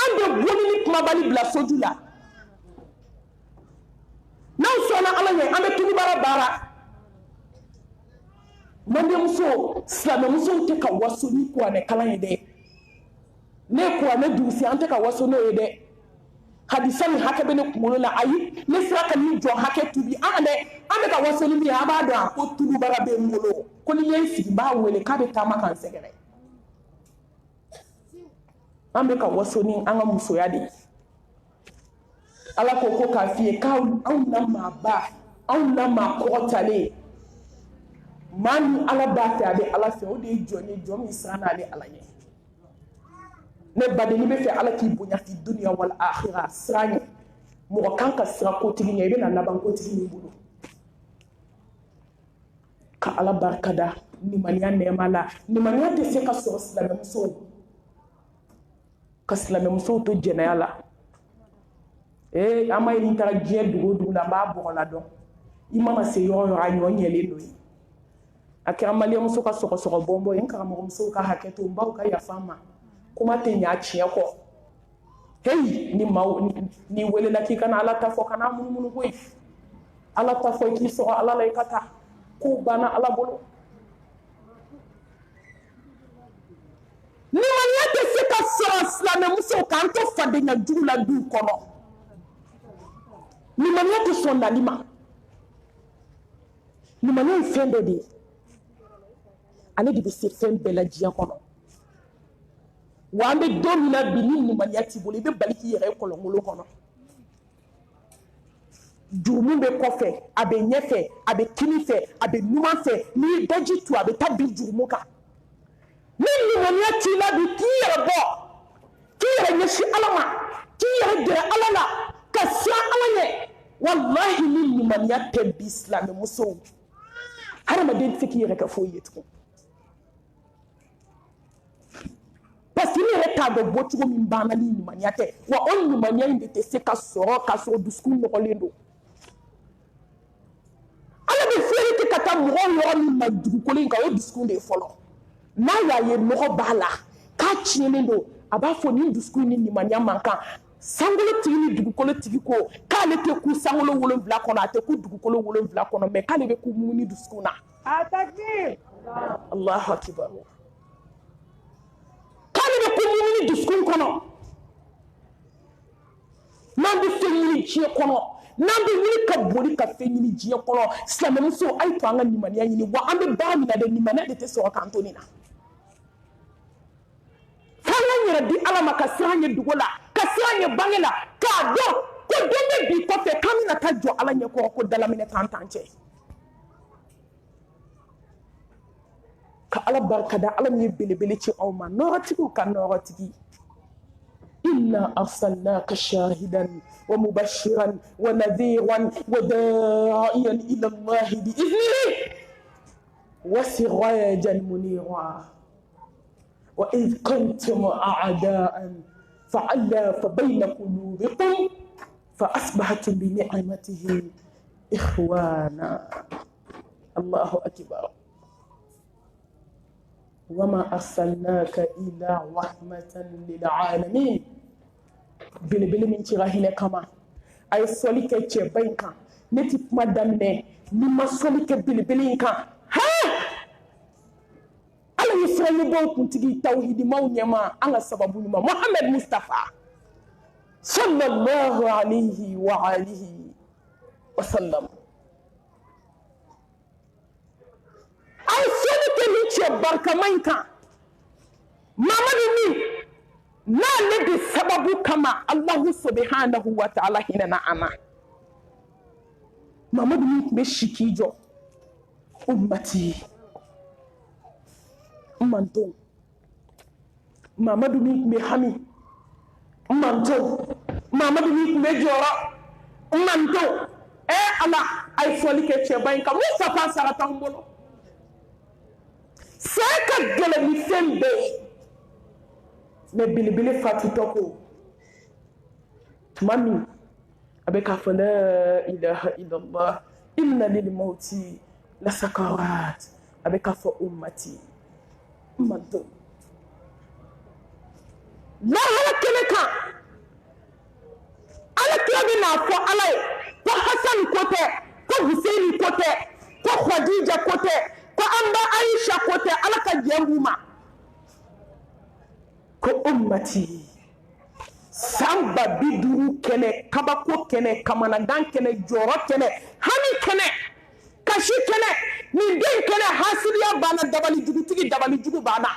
an bɛ boli ni kumabali bila soju la n'an siranna ala ɲɛ an bɛ tunubara baara mandenmuso silamɛmusow tɛ ka waso ni kuranɛ kalan ye dɛ ne kuranɛ durusi an tɛ ka waso n'o ye dɛ hadisa ni hakɛ bɛ ne kunkolo la ayi ne sera ka nin jɔ hakɛ tubi an bɛ ka waso ni min ye an b'a dɔn a ko tunubara bɛ n bolo ko ni n ye n sigi n b'a wele k'a bɛ taama k'an sɛgɛrɛ an bɛ ka waso ni an ka musoya de ye ala ko k'a f'i ye k'anw na maaba anw na maa kɔgɔtalen maa min ala b'a fɛ a bɛ ala fɛ o de ye jɔn ye jɔn min siran n'ale ala ɲɛ ne baden n'i bɛ fɛ ala k'i bonya fi dunya wal akhirah siran ɲɛ mɔgɔ kan ka siran kotigi ɲɛ i bɛna laban kotigi min bolo ka ala barikada nimaniya nɛɛma la nimaniya tɛ se ka sɔrɔ silamɛmusow ka silamɛmusow to jɛnɛya la an ma ye ni taara diɲɛ dugu o dugu la n b'a bɔgɔla dɔn i mana se yɔrɔ yɔrɔ a ɲɔ ɲɛlen don ye a kɛra maliyɛnmuso ka sɔgɔsɔgɔ bɔnbɔn ye n karamɔgɔmusow ka hakɛ to n baw ka yafa n ma kuma tɛ ɲɛ tiɲɛ kɔ heyi ni maaw n'i welela k'i kana ala ta fɔ kana munumunu koyi ala ta fɔ i k'i sɔgɔ ala la i ka taa kow banna ala bolo nimaniya tɛ se ka sɔrɔ silamɛmusow k'an to fadenya jugu la duw kɔnɔ nimaniya tɛ sɔn nali ma nimaniya ye fɛn dɔ de ye ale de bɛ se fɛn bɛɛ la diɲɛ kɔnɔ wa an bɛ don min na bi ni nimaniya t'i bolo i bɛ bali k'i yɛrɛ ye kɔlɔnkolon kɔnɔ jurumu bɛ kɔfɛ a bɛ ɲɛfɛ a bɛ kini fɛ a bɛ numan fɛ n'i ye daji tu a bɛ taa bin jurumu kan ni nimaniya t'i la bi k'i yɛrɛ bɔ k'i yɛrɛ ɲɛsin ala ma k'i yɛrɛ gɛrɛ ala la ka siran ala ɲɛ walahi ni nimaniya tɛ bi silamɛmusow hadamaden tɛ se k'i yɛrɛ kɛ foyi ye tugun parce que ne yɛrɛ t'a dɔn bɔcogo min banna ni nimaniya tɛ wa o nimaniya in de tɛ se ka sɔrɔ ka sɔrɔ dusukun nɔgɔlen don ala bɛ fɛrɛ kɛ ka taa mɔgɔw yɔrɔ min ma dugukolo in kan o dusukun de ye fɔlɔ n'a y'a ye nɔgɔ b'a la k'a tiɲɛnen don a b'a fɔ nin dusukun ni nimaniya man kan sankolotigi ni dugukolotigi ko k'ale tɛ ku sankolo 7 kɔnɔ a tɛ ku dugukolo 7 kɔnɔ mais k'ale bɛ ku mun ni dusukun na a takbir Allahu akbar k'ale bɛ ku mun ni dusukun kɔnɔ n'an bɛ fɛn ɲini diɲɛ kɔnɔ n'an bɛ wuli ka boli ka fɛn ɲini diɲɛ kɔnɔ silamɛmuso a ye to an ka nimaniya ɲini wa an bɛ baara min na dɛ nimaniya de tɛ sɔrɔ k'an to nin na f'an ka yɛrɛ di ala ma ka siran ɲɛ dugu la ka siran ɲɛ bange la k'a dɔn ko don bɛ bi kɔfɛ k'an bɛna taa jɔ ala ɲɛ kɔrɔ ko dalaminɛ t'an cɛ ka ala barikada ala min ye belebele ci aw ma nɔɔrɔtigiw ka nɔɔrɔtigi إنا أرسلناك شاهدا ومبشرا ونذيرا وداعيا إلى الله بإذنه وسراجا منيرا وإذ كنتم أعداء فألف بين قلوبكم فأصبحتم بنعمته إخوانا الله أكبر وما أرسلناك إلا رحمة للعالمين بلبل من تراهنا كما أي سوليك تشبينك نتي مدامنة نما سوليك بلبلينك ها على يسرى يبون كنتي توحيد مونيما على سبب ما محمد مصطفى صلى الله عليه وآله وسلم ay soni ke ni ce barkaman ka mamadu ni na ne de sababu kama Allah subhanahu wa ta'ala hina na ama mamadu ni be shikijo ummati manto mamadu ni be hami manto mamadu ni be jora manto ala ay soli ke cheba in ka Mustafa sarata mbolo seka gele mi sembe me bilibili fatu toko mami abeka fa la ilaha illallah inna lil mauti la sakarat abeka fa ummati manto la hala keleka ala kiyabi na fo ala ko Hassan kote ko Husaini kote ko Khadija kote ko amba Aisha kote ala ka jembuma ko ummati samba biduru kene kabako kene kamanagan kene joro kene hani kene kashi kene ni den kene hasiliya bana dabali jugu bana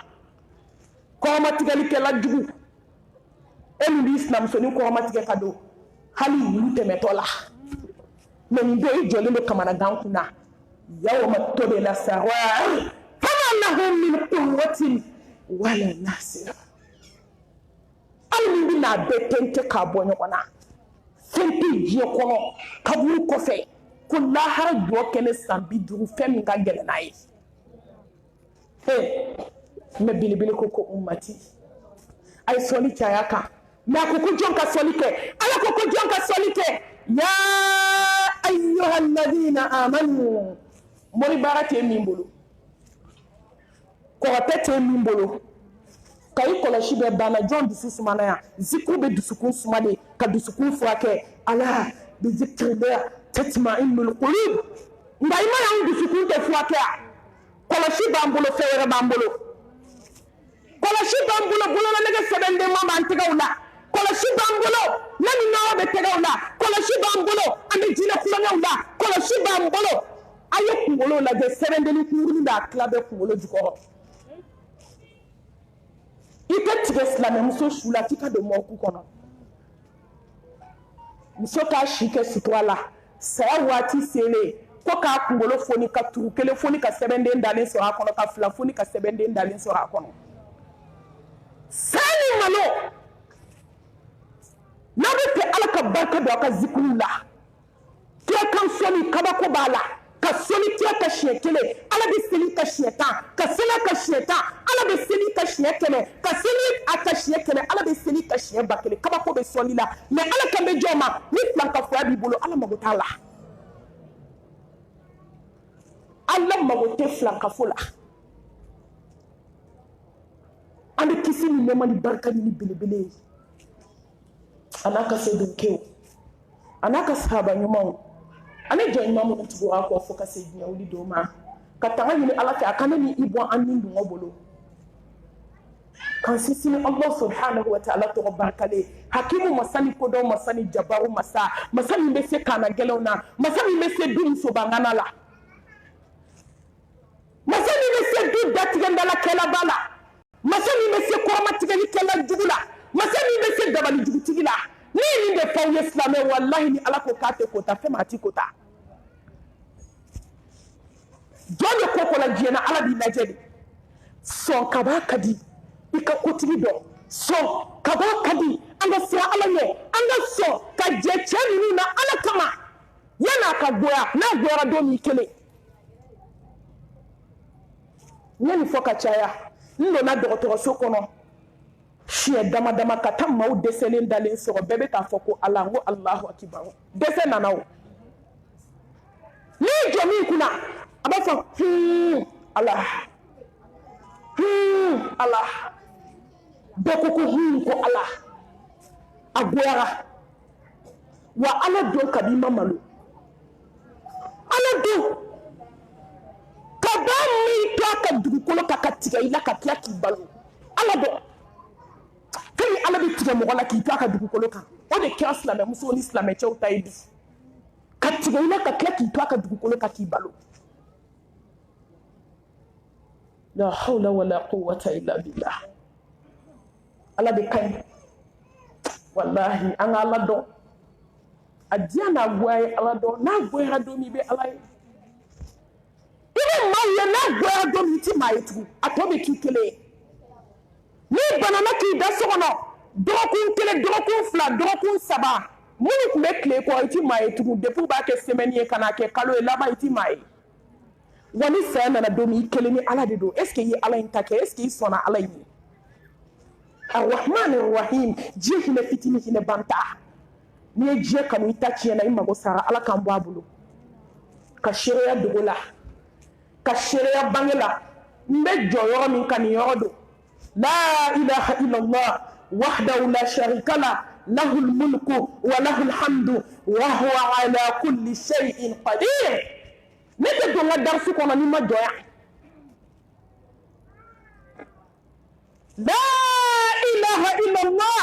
ko matigali kala jugu elu islam so ni ko matige kado hali yute metola men do jole lo kamanagan kuna yawma tobe la sawa fama lahum min quwwatin wala nasir almi bina betente ka bonyo kona senti je kono kaburu ko fe ko la har do kene sambi duru femi ga gele nay me bilibili ko ummati ay soli chayaka na ko jonka solike ala ko jonka solike ya ayyuhal ladina amanu mori barate mimbolo ko tete mimbolo kay ko la shibe bana jon dusu sumana ya ziku be dusukun sumade ka dusukun fuake ala bi zikrillah tatma'innul qulub ngai ma yang dusukun te fuake ko la shibe ambolo fere bambolo ko la shibe ambolo bolo la nege sebende ma bantigawla ko la shibe ambolo nani nawo be tegawla ko la shibe ambolo ande jina kulangawla ko la shibe ambolo ayo kungolo la de sebende ni kuruni da klabe kungolo jukoro ite tigesla muso shula tika de moku kono muso ka shike sitwala saya wati sele ko ka kungolo foni ka turu kele foni ka sebende ndalen so akono ka fla foni ka sebende ndalen so akono sani malo nabe te alaka barka do ka zikrula ke kan soni kabako bala ka soli tiya ka shekele ala bi seli ka sheta ka sela ka sheta ala bi seli ka shekele ka seli aka shekele ala bi seli ka sheba kele kaba ko be soli la me ala kan be joma ni plan ka fo abi bolo ala mago tala ala mago te flan ka fola ande kisi ni mema ni barka ni bilibili anaka sedum keo anaka sahaba nyuma ane join mamu ntugo akwa foka sejina uli doma katanga yini alaka akana ni ibwa anindu ngobolo kan sisi ni Allah subhanahu wa ta'ala to barkale hakimu masani kodo masani jabaru masani mbese kana gelona masani mbese dum so bangana la masani mbese du datigenda la kela bala masani mbese ko matigani kela jugula masani mbese dabali jugutigila ni de fawo islamé wallahi ni ala ko kate ko ta fema ti ko ta jone ko ko la jena ala bi najedi son kaba kadi ika kotigi do son kaba kadi anga so ala ye anga so ka je cheni na ala kama yana ka goya na goya do mi kele nyani foka chaya ndo na dokotoro sokono shie dama kata maw deselen dalen so bebe ka foko ala ngo Allahu akbar desen nanaw ni jomi kuna abafa Allah Allah boko ko ko Allah agwara wa ala do kabima malu ala do kabami to ka dugukolo kakatiga ila katia kibalu ala do kali ala bi tiga mo wala ki to ka dugukolo kan o de kya islam muso ni islam e chawta idu katiga ila katia ki to ka dugukolo ka kibalu la hawla wala quwwata illa billah ala be kan wallahi an ala do adiana gwaye ala do na gwaye ha do mi be ala ile maye na gwaye do mi ti mayetu atobe kikele ni banana ki da sokono dokun kele dokun fla dokun saba minnu tun bɛ tile kɔ i ti maa ye tugun depuis b'a kɛ semaine ye ka na kɛ kalo ye laban i ti maa ye wa ni saya nana don min i kelen ni ala de don est ce que i ye ala in ta kɛ est ce que i sɔnna ala in ye arrahman arrahim diɲɛ hinɛ fitinin hinɛ banta n'i ye diɲɛ kanu i ta tiɲɛna i mago sara ala k'an bɔ a bolo ka seereya dogo la ka seereya bange la n bɛ jɔ yɔrɔ min kan nin yɔrɔ don la ilaha illallah wahdahu la sharika la lahul mulku wa lahul hamdu wa huwa ala kulli shay'in qadir ne tɛ don n ka darisi kɔnɔ ni ma jɔ yan la ilaha illallah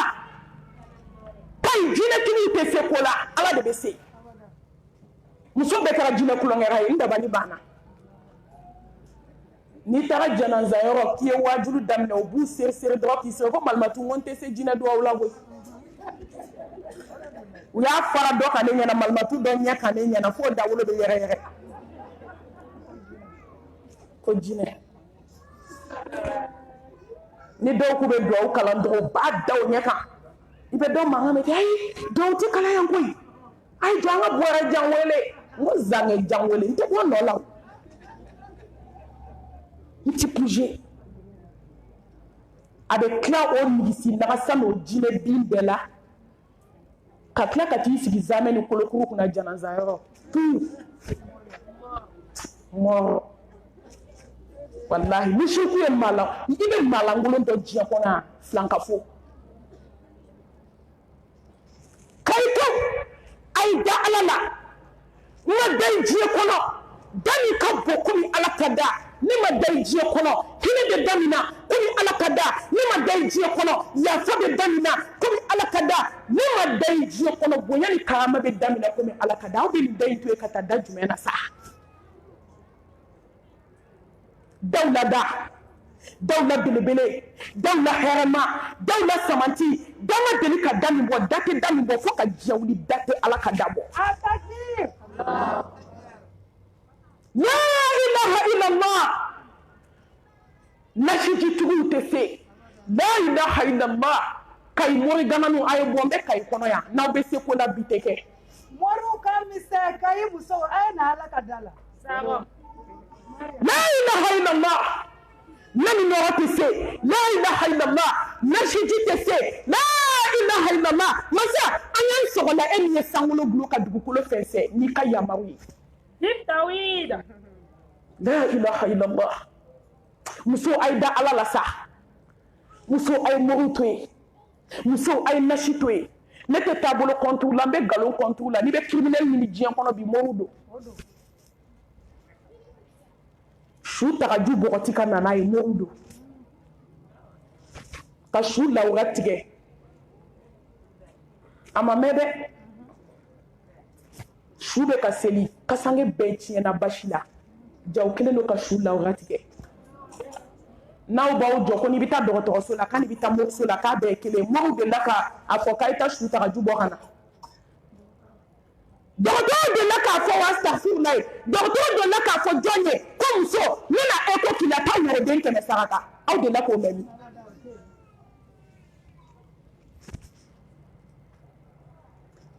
kayi jinɛtigi tɛ se ko la ala de bɛ se muso bɛɛ kɛra jinɛ kulonkɛra ye n dabali banna n'i taara janaza yɔrɔ k'i ye waajuru daminɛ u b'u seri dɔrɔn k'i seri ko malimatu n ko n tɛ se jinɛ duwawu la koyi u y'a fara dɔ kan ne ɲɛna malimatu dɔ ɲɛ kan ne ɲɛna fo dawolo bɛ yɛrɛ ko jinɛ ni dɔw k'u bɛ duwawu kalan dɔrɔn u b'a da u ɲɛ kan i bɛ dɔw mankan mɛn ayi duwawu tɛ kalan yan koyi ayi jɔ an ka bɔrɛ jan wele n ko zange jan wele n tɛ bɔ nɔ la n ti bouger a bɛ tila o nigisi nagasa n'o jinɛ bin bɛɛ la ka tila ka t'i sigi zamɛ ni kolokuru kunna janaza yɔrɔ mɔrɔ wallahi misiriku ye mala i bɛ malankolon dɔ diɲɛ kɔnɔ yan filankafo kayi to a yi da ala la n ma da i diɲɛ kɔnɔ da min ka bon komi ala ka da ne ma da i diɲɛ kɔnɔ hinɛ bɛ da min na komi ala ka da ne ma da i diɲɛ kɔnɔ yafa bɛ da min na komi ala ka da ne ma da i diɲɛ kɔnɔ bonya ni karama bɛ da min na komi ala ka da aw bɛ nin da in to yen ka taa da jumɛn na sa daw la da daw la belebele daw la hɛrɛma daw la samanti da ma deli ka da min bɔ da tɛ da min bɔ fo ka diɲɛ wuli da tɛ ala ka da bɔ la ilaha illallah nasijitigiw tɛ se la ilaha illallah kayi mori gananu a ye bɔ n bɛ kayi kɔnɔ yan n'aw bɛ se ko la bi tɛ kɛ moriw ka misɛn kayi musow a ye na ala ka da la la ilaha illallah nani nɔgɔ tɛ se la ilaha illallah nasiji tɛ se la ilaha illallah masa an y'an sɔgɔla e min ye sankolo gulo ka dugukolo fɛnsɛ n'i ka yamaru ye la ilaha illallah muso ay da ala la sa muso ay moru to ye muso ay nasi to ye ne tɛ taabolo kɔntu la n bɛ galon kɔntu la n'i bɛ criminel ɲini diɲɛ kɔnɔ bi moru don su tagaju bɔgɔti ka nana ye moru don ka su lawura tigɛ a ma mɛn dɛ su bɛ ka seli kasange bɛɛ tiɲɛna basi la jaw kelen don ka su lawura tigɛ n'aw b'aw jɔ ko n'i bɛ taa dɔgɔtɔrɔso la k'a n'i bɛ taa moriso la k'a bɛɛ ye kelen mɔgɔw delila ka a fɔ k'a ye taa su tagaju bɔ ka na dɔgɔtɔrɔ delila k'a fɔ wa astafirulayi dɔgɔtɔrɔ delila k'a fɔ jɔn ye ko muso ne na eko k'i la taa woroden 100 saraka aw delila k'o mɛn min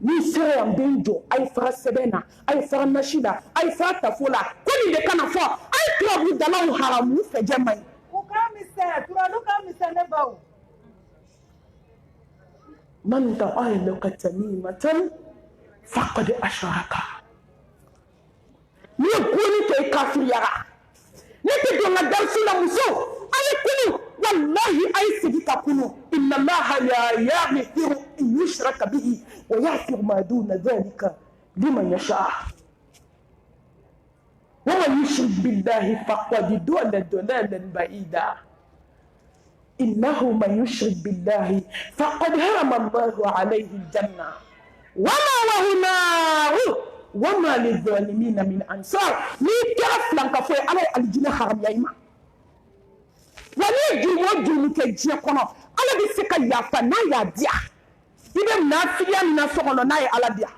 n'i sera yan bɛ n jɔ a ye fara sɛbɛn na a ye fara nasi la a ye fara tafo la ko nin de kana fɔ a ye turabu dalaw haramu fɛjɛ man ɲi u ka misɛn turabu ka misɛn ne baw man ta'allaka tamimatan faqad ashraka ni goni to kafiriyara ne te don la darsi la muso ay kunu wallahi ay sidika kunu inna allaha la yaghfiru an yushraka bihi wa yaghfiru ma duna dhalika liman yasha wa man yushrik billahi faqad dalla dalalan ba'ida innahu man yushrik billahi faqad harama allahu alayhi aljanna wama lahu naru wama lidhalimina min ansar ni kɛra filankafo ye ala ye alijinɛ haramiya i ma wa ni jurumu o jurumu kɛ diɲɛ kɔnɔ ala bɛ se ka yafa n'a y'a diya i bɛ nafiliya min na so kɔnɔ n'a ye ala diya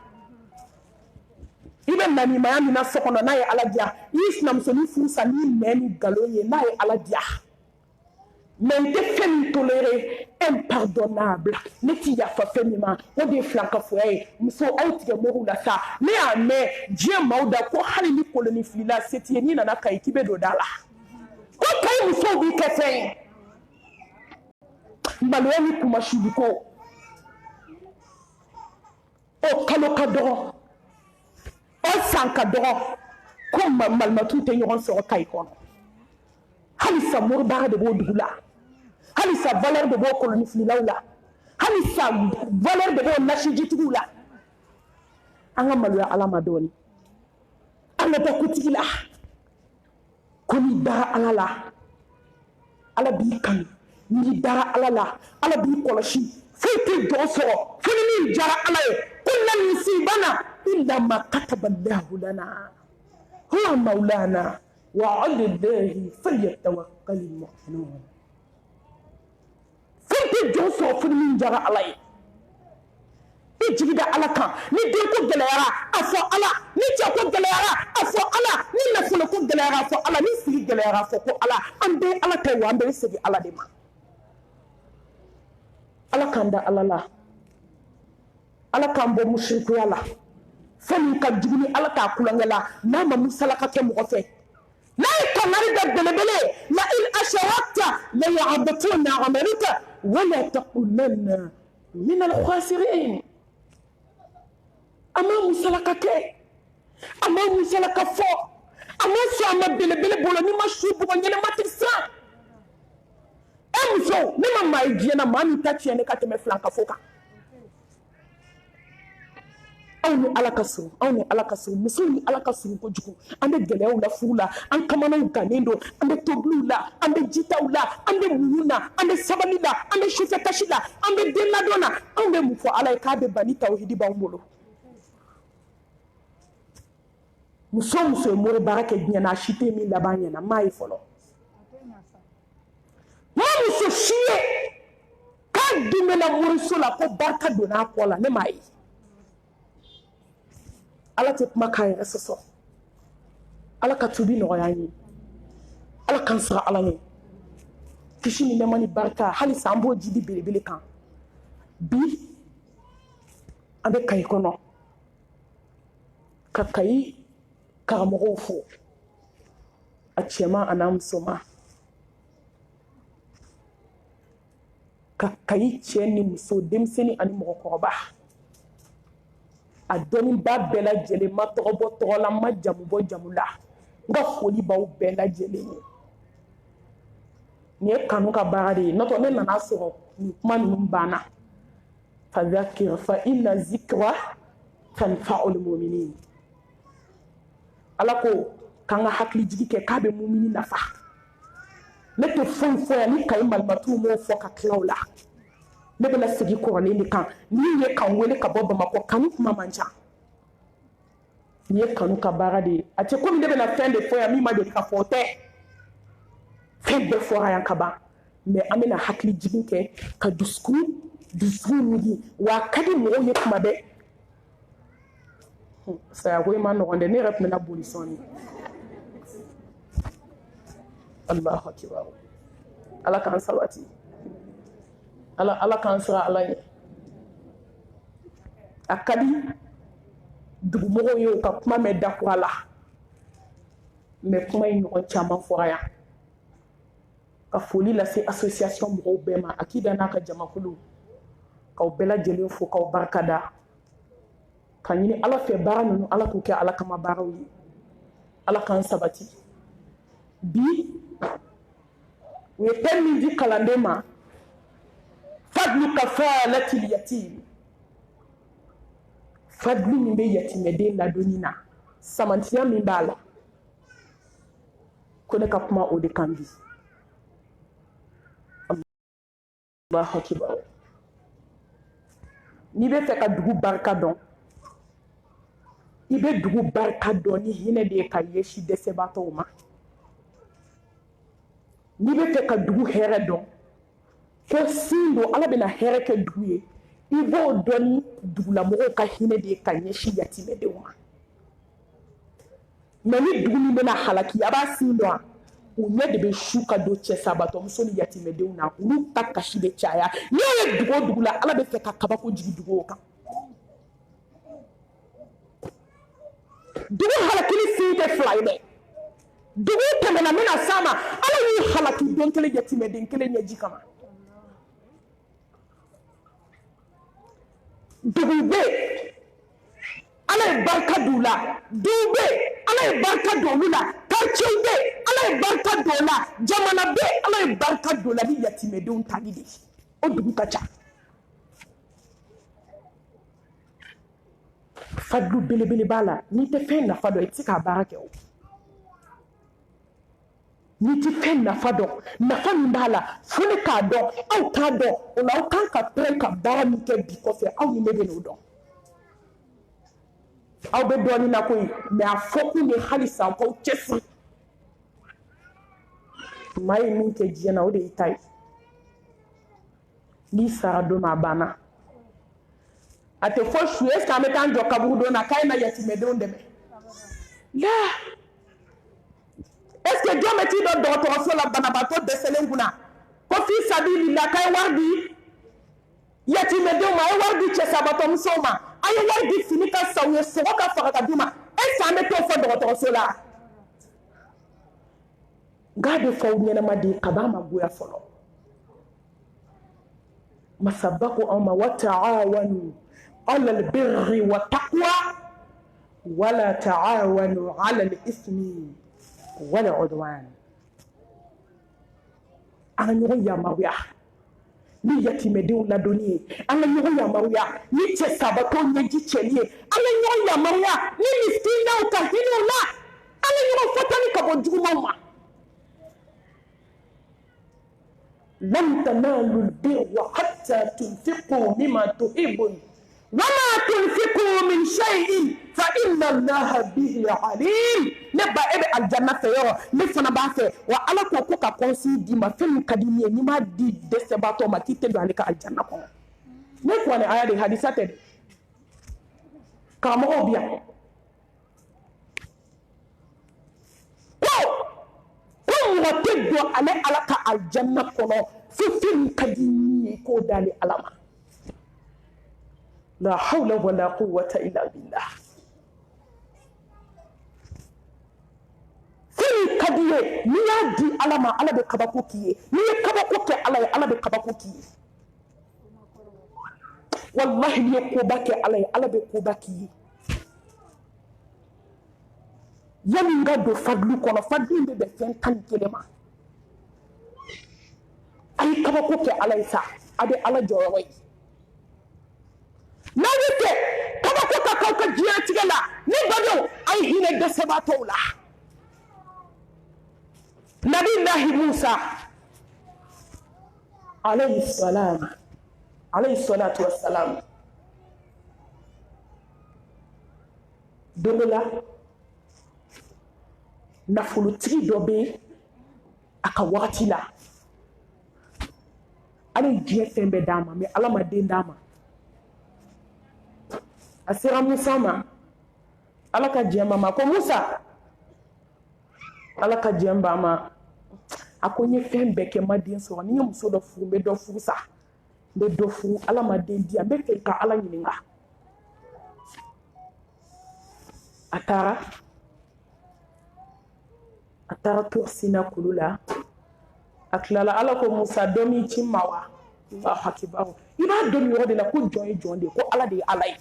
i bɛ nanimaya min na so kɔnɔ n'a ye ala diya i ye sinamusonin furu sa ni nɛn ni nkalon ye n'a ye ala diya mais n tɛ fɛn min toléré e impardonnable ne ti yafa fɛn min ma o de ye filankafoya ye muso aw tigɛ moriw la sa ne y'a mɛn diɲɛ maaw da ko hali ni koloni filila se t'i ye n'i nana Kayi k'i bɛ don da la ko Kayi musow b'i kɛ fɛn ye maloya ni kumasibi ko o kalo ka dɔgɔ o san ka dɔgɔ ko malimatuw tɛ ɲɔgɔn sɔrɔ Kayi kɔnɔ halisa moribaga de b'o dugu la halisa valeur de b'o koloni fililaw la halisa valeur de b'o nasijitigiw la an ka maloya Ala ma dɔɔni an ka taa kutigi la ko n'i dara Ala la Ala b'i kanu n'i dara Ala la Ala b'i kɔlɔsi foyi tɛ jɔn sɔrɔ fo ni min jara Ala ye qul lan yusibana illa ma kataba Allahu lana huwa maulana wa 'ala Allahi falyatawakkalul mu'minun foyi tɛ jɔn sɔrɔ fo ni min jara Ala ye i jigi da Ala kan ni den ko gɛlɛyara a fɔ Ala ni cɛ ko gɛlɛyara a fɔ Ala ni nafolo ko gɛlɛyara a fɔ Ala ni sigi gɛlɛyara a fɔ ko Ala an bɛ Ala ta wa an bɛ segin Ala de ma Ala k'an da Ala la Ala k'an bɔ musirikuya la fɛn min ka jugu ni Ala t'a kulonkɛ la n'a ma musalaka kɛ mɔgɔ fɛ n'a ye kangari da belebele la in asharakta la ya'batunna 'amalika wa la takunanna min al-khasirin ama musalaka kɛ ama musalaka fɔ ama sɔn a ma belebele bolo ni ma su bugɔ ɲɛnɛma tɛ siran muso ne ma maa ye diɲɛ na maa min ta tiɲɛ ne ka tɛmɛ filankafo kan aw ni Ala ka surun aw ni Ala ka surun musow ni Ala ka surun kojugu an bɛ gɛlɛyaw la furu la an kamanaw gannen don an bɛ tobiliw la an bɛ jitaw la an bɛ muɲu na an bɛ sabali la an bɛ sufɛ kasi la an bɛ den ladon na anw bɛ mun fɔ Ala ye k'a bɛ ban ni tawhidi b'anw bolo muso o muso ye mori baara kɛ diɲɛ na a si tɛ min laban ɲɛna maa ye fɔlɔ muso si ye k'a dumela moriso la ko barika donna a kɔ la ne m'a ye Ala tɛ kuma k'a yɛrɛ sɔsɔ Ala ka tubi nɔgɔya an ye Ala k'an sara Ala ɲɛ kisi ni nɛɛma ni barika halisa an b'o jidi belebele kan bi an bɛ Kayi kɔnɔ ka Kayi karamɔgɔw fo a cɛman a n'a musoman ka Kayi cɛ ni muso denmisɛnnin ani mɔgɔkɔrɔba a dɔnniba bɛɛ lajɛlen ma tɔgɔ bɔ tɔgɔ la ma jamu bɔ jamu la n ka foli b'aw bɛɛ lajɛlen ye nin ye kanu ka baara de ye n'o tɛ ne nana sɔrɔ nin kuma ninnu banna fadhakir fa inna zikra tanfa'ul mu'minin Ala ko k'an ka hakili jigi kɛ k'a bɛ mumini nafa ne tɛ foyi fɔ yan ni Kayi malimatuw m'o fɔ ka tila o la ne bɛna segin kɔrɔlen de kan min ye kan wele ka bɔ Bamakɔ kanu kuma man ca nin ye kanu ka baara de ye a tɛ komi ne bɛna fɛn de fɔ yan min ma deli ka fɔ o tɛ fɛn bɛɛ fɔra yan ka ban mais an bɛna hakili jigin kɛ ka dusukun ɲigi wa a ka di mɔgɔw ye kuma bɛɛ saya ko i ma nɔgɔn dɛ ne yɛrɛ tun bɛna boli sɔɔni Allahu akbar Ala k'an sabati Ala k'an sira Ala ɲɛ a ka di dugumɔgɔw ye u ka kuma mɛn dakura la mais kuma in ɲɔgɔn caman fɔra yan ka foli lase association mɔgɔw bɛɛ ma Akida n'a ka jamakulu k'aw bɛɛ lajɛlen fo k'aw barikada ka ɲini Ala fɛ baara ninnu Ala k'u kɛ Ala kama baaraw ye Ala k'an sabati bi u ye thème min di kalanden ma fadlu kafalatil yatim fadlu min bɛ yatimɛden ladonni na samantiya min b'a la ko ne ka kuma o de kan bi Allahu akbar n'i bɛ fɛ ka dugu barika dɔn i bɛ dugu barika dɔn ni hinɛ de ye ka ɲɛsin dɛsɛbaatɔw ma n'i bɛ fɛ ka dugu hɛrɛ dɔn ko sin don Ala bɛna hɛrɛ kɛ dugu ye i b'o dɔn ni dugulamɔgɔw ka hinɛ de ye ka ɲɛsin yatimɛdenw ma mais ni dugu min bɛna halaki a b'a sin dɔn u ɲɛ de bɛ su ka don cɛ sabatɔmuso ni yatimɛdenw na olu ta kasi bɛ caya n'i ye dugu o dugu la ala bɛ fɛ ka kabako jigi dugu o kan dugu halakili fin tɛ fila ye dɛ dugu tɛmɛna min na s'a ma ala y'u halaki don kelen yatimɛden kelen ɲɛji kama dugu bɛ ala ye barika don u la duw bɛ ala ye barika don olu la quartier bɛ ala ye barika don o la jamana bɛ ala ye barika don o la ni yatimɛdenw tali de o dugu ka ca fadlu belebele b'a la n'i tɛ fɛn nafa dɔn i tɛ se k'a baara kɛ o n'i tɛ fɛn nafa dɔn nafa min b'a la fo ne k'a dɔn aw t'a dɔn o la aw kan ka pɛrɛn ka baara min kɛ bi kɔfɛ aw ni ne bɛ n'o dɔn aw bɛ dɔɔnin na koyi mɛ a fɔ kun ye halisa aw k'aw cɛsiri maa ye min kɛ diɲɛ na o de y'i ta ye n'i sara don min a banna a tɛ fɔ su est-ce que an bɛ taa an jɔ kaburu don na k'a ye na yatimɛdenw dɛmɛ la est-ce que jɔn bɛ t'i dɔn dɔgɔtɔrɔso la banabaatɔ dɛsɛlen kunna ko f'i sabilillah k'a ye wari di yatimɛdenw ma a ye wari di cɛ sabatɔmusow ma a ye wari di fini ka sa u ye sogo ka faga ka d'u ma est-ce que an bɛ t'o fɔ dɔgɔtɔrɔso la nka a bɛ fɔ aw ɲɛnama de kab'a ma goya fɔlɔ masaba ko anw ma wa ta'awanu ala al-birri wa taqwa wala ta'awanu ala al-ismi wal udwan an ka ɲɔgɔn yamaruya ni yatimɛdenw ladonni ye an ka ɲɔgɔn yamaruya ni cɛ sabatɔ ɲɛji cɛli ye an ka ɲɔgɔn yamaruya ni miskinaw ka hinɛw la an ka ɲɔgɔn fatani ka bɔ jugumanw ma lan tanalu al-birra hatta tunfiqu mimma tuhibbun wama tunfiqu min shay'in fa inna allaha bihi alim ne ba e bɛ aljanna fɛ yɔrɔ ne fana b'a fɛ wa ala ko ko ka conseil d'i ma fɛn min ka di ye n'i m'a di dɛsɛbaatɔ ma k'i tɛ don ale ka aljanna kɔnɔ ne kɔni aya de hadisa tɛ dɛ karamɔgɔw bi yan ko mɔgɔ tɛ don ale ala ka aljanna kɔnɔ fo fɛn min ka di ye k'o d'ale ala ma la hawla wala quwwata illa billah fɛn ka di ye n'i y'a di ala ma ala bɛ kabako k'i ye n'i ye kabako kɛ ala ye ala bɛ kabako k'i ye wallahi n'i ye koba kɛ ala ye ala bɛ koba k'i ye yanni n ka don fadlu kɔnɔ fadlu in bɛ bɛn fɛn 11 ma a ye kabako kɛ ala ye sa a bɛ ala jɔyɔrɔ ye n'a bɛ kɛ kabako ka k'aw ka diɲɛlatigɛ la ne badenw a ye hinɛ dɛsɛbaatɔw la nabilahi musa alayhi salatu wassalam don dɔ la nafolotigi dɔ bɛ a ka wagati la ala ye diɲɛ fɛn bɛɛ d'a ma mɛ ala ma den d'a ma a sera musa ma ala ka diɲɛ ma ko musa ala ka diɲɛ ba ma a ko n ye fɛn bɛɛ kɛ n ma den sɔrɔ ni n ye muso dɔ furu n bɛ dɔ furu sa n bɛ dɔ furu ala ma den di yan n bɛ fɛ ka ala ɲininka a taara to sina kulu la a tilala ala ko musa dɔ min ci ma wa allahu akibaru i b'a dɔn yɔrɔ de la ko jɔn ye jɔn de ko ala de ye ala ye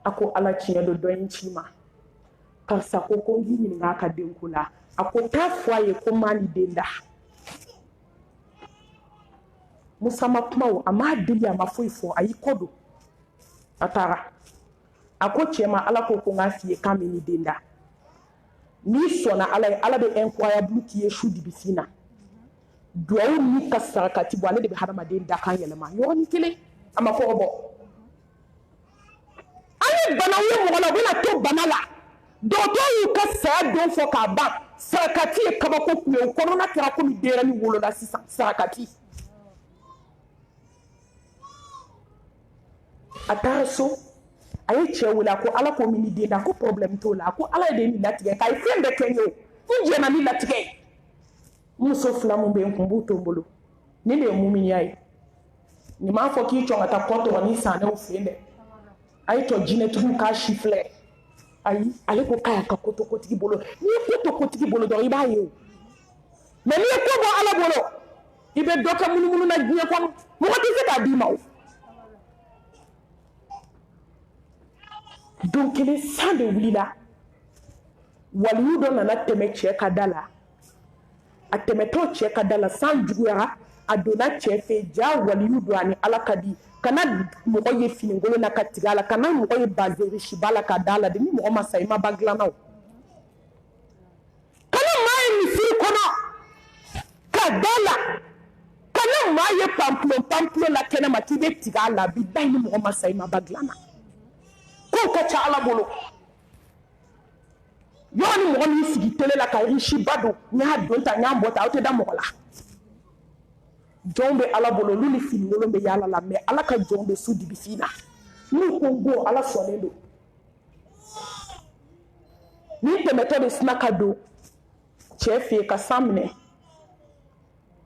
a ko ala tiɲɛ don dɔ in ci ma karisa ko n k'i ɲininka a ka denko la a ko taa fɔ a ye ko n m'a ni den da musa ma kuma o a m'a deli a ma foyi fɔ a y'i kɔ don a taara a ko cɛ ma ala ko n k'a f'i ye k'a bɛ ni den da n'i sɔnna ala ye ala bɛ incroyable k'i ye su dibisi na duwawu ni ka sarakati bɔ ale de bɛ hadamaden da kan yɛlɛma yɔrɔnin kelen a ma kɔgɔ bɔ an ye banaw ye mɔgɔ la u bɛna to bana la dɔgɔtɔrɔ y'u ka saya don fɔ k'a ban sarakati ye kabako kun ye o kɔnɔna kɛra komi denyɛrɛnin wolola sisan sarakati a taara so a ye cɛ wele a ko ala ko min ni den da ko problème t'o la a ko ala ye de nin latigɛ k'a ye fɛn bɛɛ kɛ n ye o jɛna ni latigɛ ye muso fila mun bɛ yen kun b'u to n bolo ni de ye muminiya ye nin m'a fɔ k'i cɔn ka taa kɔ tɔgɔ ni sanɛw fɛ yen dɛ a ye tɔ jinɛtigiw k'a si filɛ ayi ale ko k'a y'a ka ko to kotigi bolo n'i ye ko to kotigi bolo dɔrɔn i b'a ye o mais n'i ye ko bɔ ala bolo i bɛ dɔ kɛ munumunu na diɲɛ kɔnɔ mɔgɔ tɛ se k'a d'i ma o don kelen san de wulila waliyu dɔ nana tɛmɛ cɛ ka da la a tɛmɛtɔ cɛ ka da la san juguyara a donna cɛ fɛ ja waliyu don ani ala ka di kana mɔgɔ ye finigolo na ka tigɛ a la kana mɔgɔ ye bazɛri siba la ka da la de ni mɔgɔ ma sa i ma ba dilanna o kana maa ye misiri kɔnɔ ka da la kana maa ye panpulon la kɛnɛma k'i bɛ tigɛ a la bi da ni mɔgɔ ma sa i ma ba dilanna kow ka ca ala bolo yɔrɔ ni mɔgɔ min sigi tele la ka risiba don n y'a don ta n y'a bɔ ta aw tɛ da mɔgɔ la jɔnw bɛ ala bolo olu ni finikolon bɛ yaala la mais ala ka jɔnw bɛ su dibifin na n'u ko n go ala sɔnnen don ni tɛmɛtɔ de sina ka don cɛ fɛ yen ka san minɛ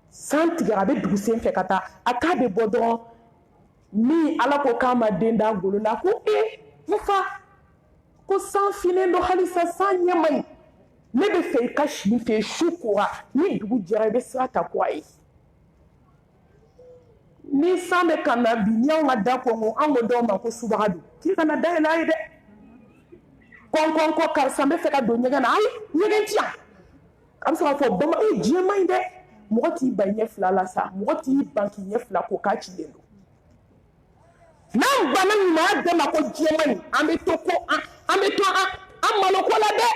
san tigɛra a bɛ dugu sen fɛ ka taa a k'a bɛ bɔ dɔrɔn min ala ko k'a ma den d'a golo la ko n fa ko san finnen don halisa san ɲɛ man ɲi ne bɛ fɛ i ka si n fɛ su kora ni dugu jɛra i bɛ sira ta ko a ye ni san bɛ ka na bi ni anw ka da kɔngɔ anw ko dɔw ma ko subaga don k'i kana da yɛlɛ a ye dɛ kɔnkɔnkɔ karisa n bɛ fɛ ka don ɲɛgɛn na ayi ɲɛgɛn ti yan a bɛ se k'a fɔ bama diɲɛ man ɲi dɛ mɔgɔ t'i ban ɲɛ fila la sa mɔgɔ t'i ban k'i ɲɛ fila ko k'a cilen don n'an banna ɲuman bɛɛ ma ko diɲɛ man ɲi an bɛ to ko an bɛ to an malo ko la dɛ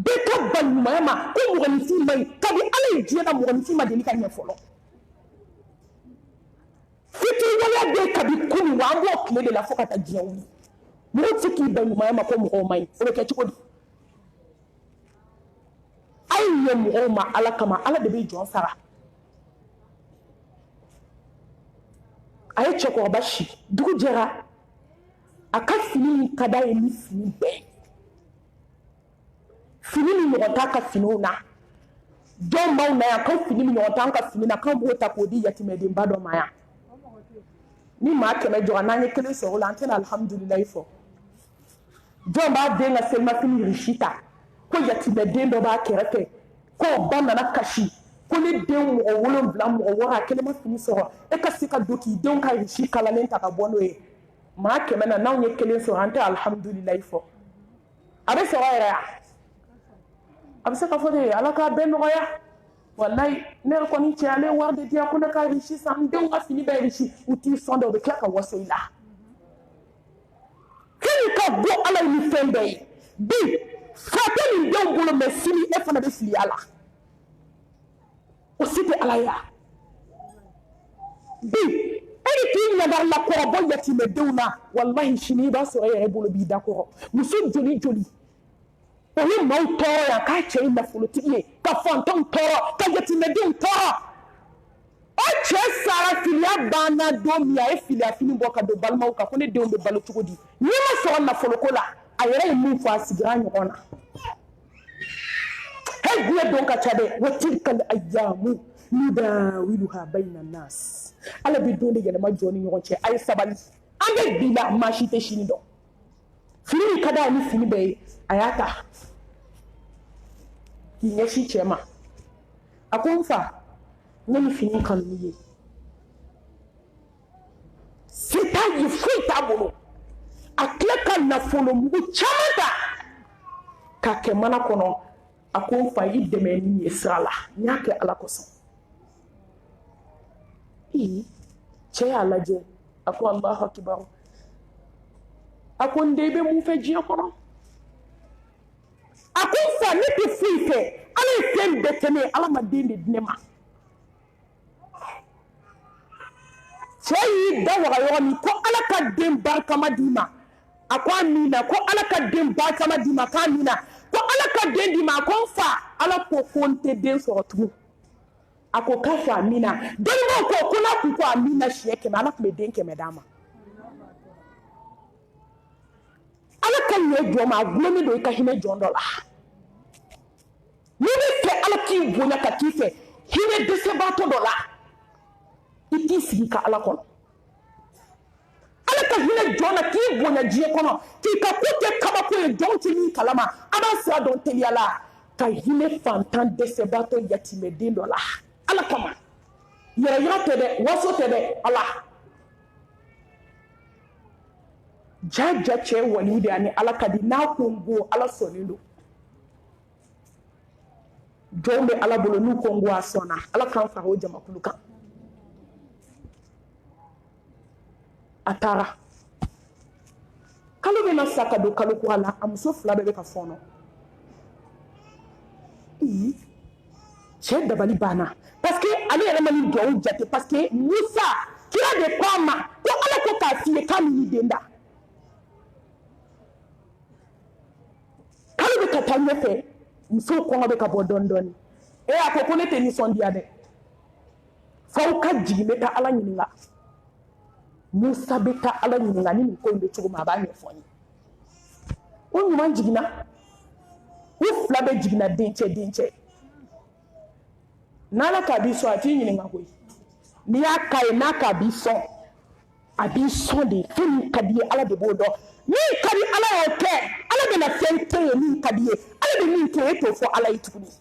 bɛɛ ka ban ɲumanya ma ko mɔgɔninfin man ɲi kabi ala ye diɲɛ na mɔgɔninfin ma deli ka ɲɛ fɔlɔ fitiriwaleya bɛ kabi kunun wa an b'o tile de la fo ka taa diɲɛ wuli mɔgɔ tɛ k'i ban ɲumanya ma ko mɔgɔw man ɲi o bɛ kɛ cogo di a ye ɲɛ mɔgɔw ma ala kama ala de bɛ jɔn sara a ye cɛkɔrɔba si dugu jɛra a ka fini min ka d'a ye ni fini bɛɛ fini min ɲɔgɔn t'a ka finiw na jɔn b'aw na yan k'aw fini min ɲɔgɔn t'an ka fini na k'an b'o ta k'o di yatimɛdenba dɔ ma yan ni maa kɛmɛ jɔra n'an ye kelen sɔrɔ o la an tɛna alihamudulilayi fɔ jɔn b'a den ka selimafini risi ta ko yatimɛden dɔ b'a kɛrɛfɛ k'o ba nana kasi ko ne den mɔgɔ 7 mɔgɔ 6 a kelen ma fini sɔrɔ e ka se ka don k'i denw ka risi kalalen ta ka bɔ n'o ye maa kɛmɛ na n'anw ye kelen sɔrɔ an tɛ alihamudulilayi fɔ a bɛ sɔrɔ yɛrɛ yan a bɛ se ka fɔ de ala k'a bɛɛ nɔgɔya walayi ne yɛrɛ kɔni cɛ ale wari de diya ko ne ka risi san n denw ka fini bɛɛ risi u t'i sɔn dɛ u bɛ tila ka waso i la fini ka bɔ ala ye ni fɛn bɛɛ ye bi fa tɛ nin denw bolo mɛ sini e fana bɛ fili a la o si tɛ ala ye bi e de k'i ɲaga la kɔrɔbɔ yatimɛdenw na walahi sini i b'a sɔrɔ e yɛrɛ bolo b'i da kɔrɔ muso joli joli o ye maaw tɔɔrɔ yan k'a cɛ ye nafolotigi ye ka fantanw tɔɔrɔ ka yatimɛdenw tɔɔrɔ o cɛ sara filiya banna don min a ye filiya fini bɔ ka don balimaw kan ko ne denw bɛ balo cogo di n'i ma sɔrɔ nafoloko la a yɛrɛ ye min fɔ a sigira ɲɔgɔn na he diɲɛ don ka ca dɛ wa tilkal ayyamu nudawiluha bayna nas ala bɛ don de yɛlɛma jɔ ni ɲɔgɔn cɛ a ye sabali an bɛ bi la maa si tɛ sini dɔn fini min ka d'a ye ni fini bɛɛ ye a y'a ta k'i ɲɛsin cɛ ma a ko n fa ne ni fini kanu n'i ye se t'a ye foyi t'a bolo a tila ka nafolo mugu caman ta k'a kɛ mana kɔnɔ a ko n fa i dɛmɛ ni ye sira la n y'a kɛ ala kosɔn cɛ y'a lajɛ a ko alahu akibaru a ko n den i bɛ mun fɛ diɲɛ kɔnɔ a ko n fa ne tɛ foyi fɛ ala ye fɛn bɛɛ kɛ ne ye ala ma den de di ne ma cɛ y'i da waga yɔrɔ min ko ala ka den barikama d'i ma a ko amina ko ala ka den barikama d'i ma k'amina ko ala ka den d'i ma a ko n fa ala ko ko n tɛ den sɔrɔ tugun a ko k'a fɔ amina dɔnnibaw ko n'a kun ko amina siɲɛ 100 ala tun bɛ den 100 d'a ma ala ka ɲɛ jɔ ma a gulonlen don i ka hinɛ jɔn dɔ la bɛ fɛ ala k'i bonya ka k'i fɛ hinɛ dɛsɛbaatɔ dɔ la i t'i sigi ka ala kɔnɔ ala ka hinɛ jɔn na k'i bonya diɲɛ kɔnɔ k'i ka ko kɛ kabako ye jɔn tɛ min kalama a b'a sira dɔn teliya la ka hinɛ fantan dɛsɛbaatɔ yatimɛden dɔ la ala kama yɛrɛyira tɛ dɛ waso tɛ dɛ ala jaja cɛ wali de ani ala ka di n'a ko n go ala sɔnnen don jɔn bɛ ala bolo n'u ko n go a sɔnna ala k'an fara o jamakulu kan a taara kalo bɛna sa ka don kalo kura la a muso 2 bɛɛ bɛ ka fɔɔnɔ cɛ dabali banna parce que ale yɛrɛ ma ni duwawu jate parce que Musa kira de ko a ma ko ala ko k'a f'i ye k'a ni den da kalo bɛ ka taa ɲɛfɛ muso kɔngɔ bɛ ka bɔ dɔɔni dɔɔni a ko ne tɛ nisɔndiya dɛ f'aw ka jigin bɛ taa ala ɲininka Musa bɛ taa ala ɲininka ni nin ko in bɛ cogo min a b'a ɲɛfɔ n ye o ɲuman jiginna u 2 bɛɛ jiginna dencɛ n'ala k'a b'i sɔn a t'i ɲininka koyi n'i y'a k'a ye n'a k'a b'i sɔn a b'i sɔn de fɛn min ka di ye ala de b'o dɔn min ka di ala y'o kɛ ala bɛna fɛn kɛ ye min ka di ye ala bɛ min kɛ e t'o fɔ ala ye tuguni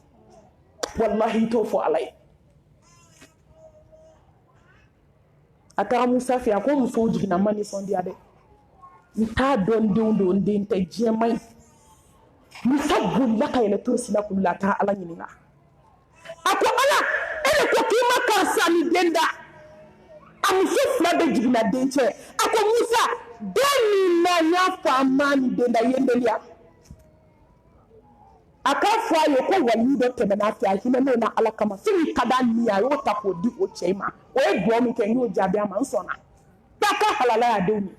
walahi i t'o fɔ ala ye a taara Musa fɛ a ko musow jiginna ma nisɔndiya dɛ n t'a dɔn denw don n den tɛ diɲɛ ma ɲi Musa bolila ka yɛlɛ to sinakulu la a taa ala ɲininka a ko ala e de ko k'i ma karisa ni den da a muso 2 bɛɛ jiginna dencɛ a ko Musa den min na n y'a fɔ a ma ni den da yendeliya a k'a fɔ a ye ko waliyu dɔ tɛmɛna a fɛ a hinɛ n'o na ala kama fɛn ka d'a ni a y'o ta k'o di o cɛ ma o ye duwawu min kɛ n y'o jaabi a ma n sɔnna taa ka halala y'a denw ye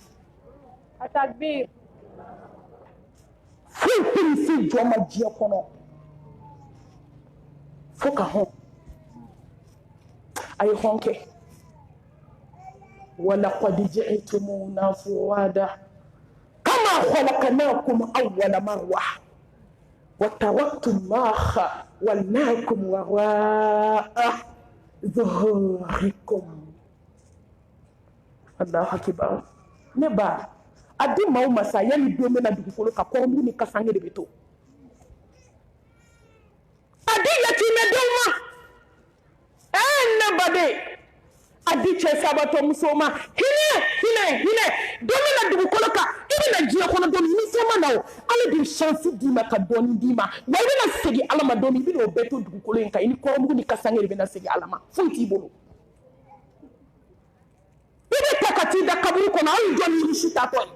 a takbir foyi tɛ nin se jɔn ma diɲɛ kɔnɔ fo ka hɔn a ye hɔn kɛ walaqad ji'tumuna furada kama khalaqnakum awwala marra وتركتم ما خولناكم وراء ظهوركم الله أكبر ne ba a di maaw ma sa yanni don bɛna dugukolo ka kɔrɔmugu ni kasange de bɛ to a di yatimɛdenw ma ne baden a di cɛ sabatɔ musow ma hinɛ don bɛna dugukolo kan i bɛna diɲɛ kɔnɔ don min ni fɛn ma na o ala de chance d'i ma ka dɔɔni d'i ma wa i bɛna segin ala ma don min i bɛna o bɛɛ to dugukolo in kan i ni kɔrɔmugu ni kasange de bɛna segin ala ma foyi t'i bolo i bɛ ta ka t'i da kaburu kɔnɔ hali jɔn ni si tatɔ ye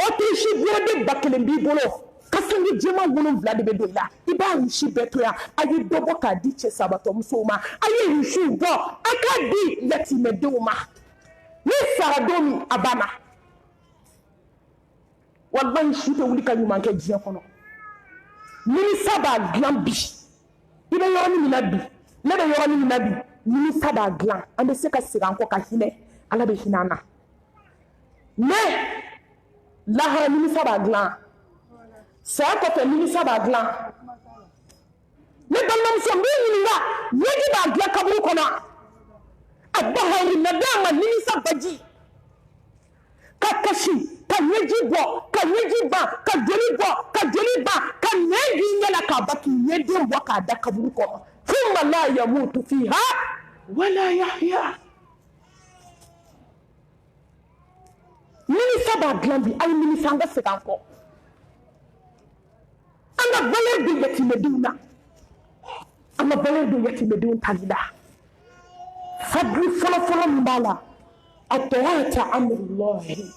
Autriche bɔden 1000 b'i bolo kasange jɛman 7 de bɛ don i la i b'a rusi bɛɛ to yan a ye dɔ bɔ k'a di cɛ sabatɔ musow ma a ye rusiw bɔ a k'a di yatimɛdenw ma ni sara don min a banna wallahi si tɛ wuli ka ɲuman kɛ diɲɛ kɔnɔ nimisa b'a dilan bi i bɛ yɔrɔnin min na bi ne bɛ yɔrɔnin min na bi nimisa b'a dilan an bɛ se ka segin an kɔ ka hinɛ ala bɛ hinɛ an na mais lahara nimisa b'a dilan saya kɔfɛ nimisa b'a dilan ne balimamuso n b'i ɲininka ɲɛji b'a dilan kaburu kɔnɔ a bahari na d'a ma nimisa baji ka kasi ka ɲɛji bɔ ka ɲɛji ban ka joli bɔ ka joli ban ka nɛn k'i ɲɛ la k'a ba k'i ɲɛden bɔ k'a da kaburu kɔnɔ thumma la yamutu fiha wala yahya nimisa b'a dilan bi a ye nimisa an ka segin an kɔ an ka valeur don yatimɛdenw na an ka valeur don yatimɛdenw tali la fadli fɔlɔfɔlɔ min b'a la a tɔgɔta amrullahi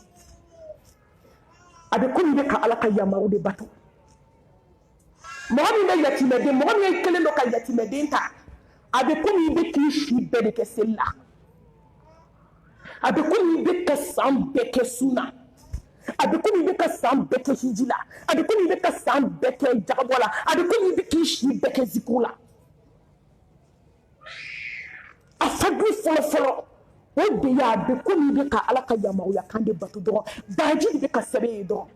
a bɛ komi i bɛ ka ala ka yamaruw de bato mɔgɔ min bɛ yatimɛden mɔgɔ min kelen don ka yatimɛden ta a bɛ komi i bɛ k'i si bɛɛ de kɛ seli la a bɛ komi i bɛ ka san bɛɛ kɛ sunna a bɛ komi i bɛ ka san bɛɛ kɛ hiji la a bɛ komi i bɛ ka san bɛɛ kɛ jagabɔ la a bɛ komi i bɛ k'i si bɛɛ kɛ zikuru la a fadli fɔlɔfɔlɔ o de ye a bɛ komi i bɛ ka ala ka yamaruya kan de bato dɔrɔn baraji de bɛ ka sɛbɛn ye dɔrɔn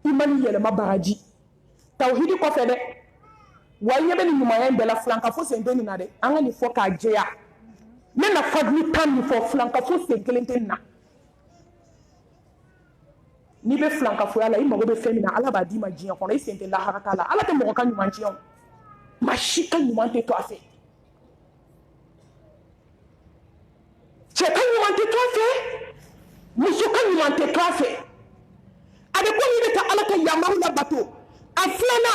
i ma n'i yɛlɛma baraji tawhidi ko fe de wa yebe ni nyumaya bela flanka fo sen deni na de anga ni fo ka jeya me na fadli tan ni fo flanka fo sen kelenten na ni be flanka fo yala imago be femina ala ba di ma jiya kono isente la harata la ala te mo ka nyuma jiya mashika nyuma te to afe cheka nyuma te to afe musuka nyuma te to afe ade ko ni ta ala ka yamaru la bato aflana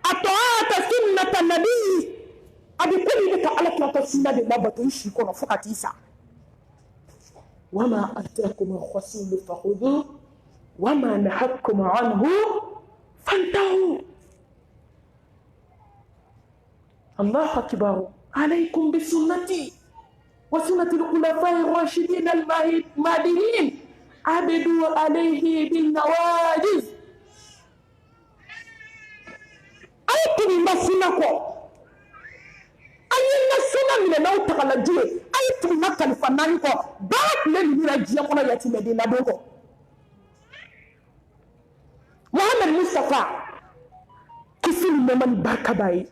atoata sunnata nabii ade ko ni ta ala ka sunna de la bato shi kono fokatisa wama atakum ar-rasul fakhudhu وما نهاكم عنه فانتهوا الله أكبر عليكم بسنتي وسنة الخلفاء الراشدين المهديين عبدوا عليه بالنواجذ أيتم ما سنكو أين السنة من لو تغلجي أيتم ما كان فنانكو بارك لن يرجي يقول يتم دينا دوكو Muhammad Mustafa kisi ni memani bakabai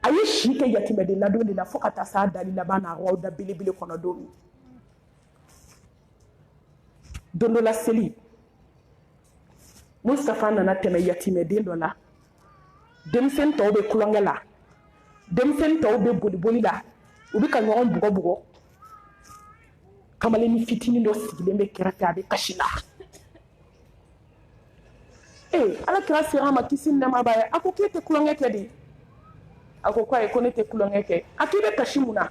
aye shike yatimede na doni na fokata sa dalila bana roda bilibili kono doni dondo la seli Mustafa nana teme yatimede dola demsen tawbe kulangala demsen tawbe boli la ubi ka nyon bugo kamale ni fitini do sigilembe kirata be kashila ala kira sira ma kisi nema baye ako kete kulongeke di ako kwa ekone te kulongeke akibe kashimuna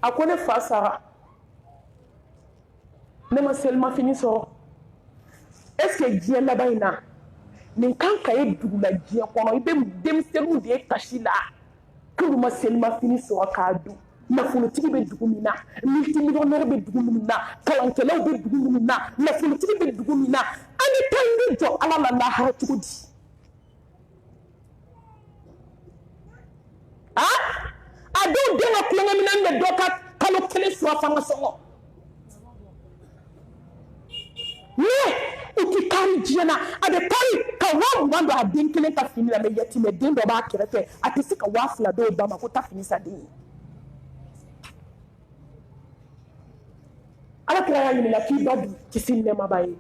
akone fasara nema selma fini so est-ce que Dieu la baina nin kan kaye dugula Dieu kono ibe dem selu de kashila kuluma selma fini so akadu nafolotigi be dugu min na multimillionnaire be dugu min na kalankɛlaw be dugu min na nafolotigi be dugu min na ani tan bɛ jɔ ala la lahara cogo di a dɔw den ka kulonkɛ minɛn bɛ dɔ ka kalo kelen sura fanga sɔngɔ u ti kari diɲɛ na a bɛ kari ka 20,000 don a den kelen ka fini la mɛ yatimɛ den dɔ b'a kɛrɛfɛ a tɛ se ka 2,000 dɔw ba ma ko ta fini sa den ye ala kira y'a ɲininka k'i ba dun kisi nɛɛma b'a ye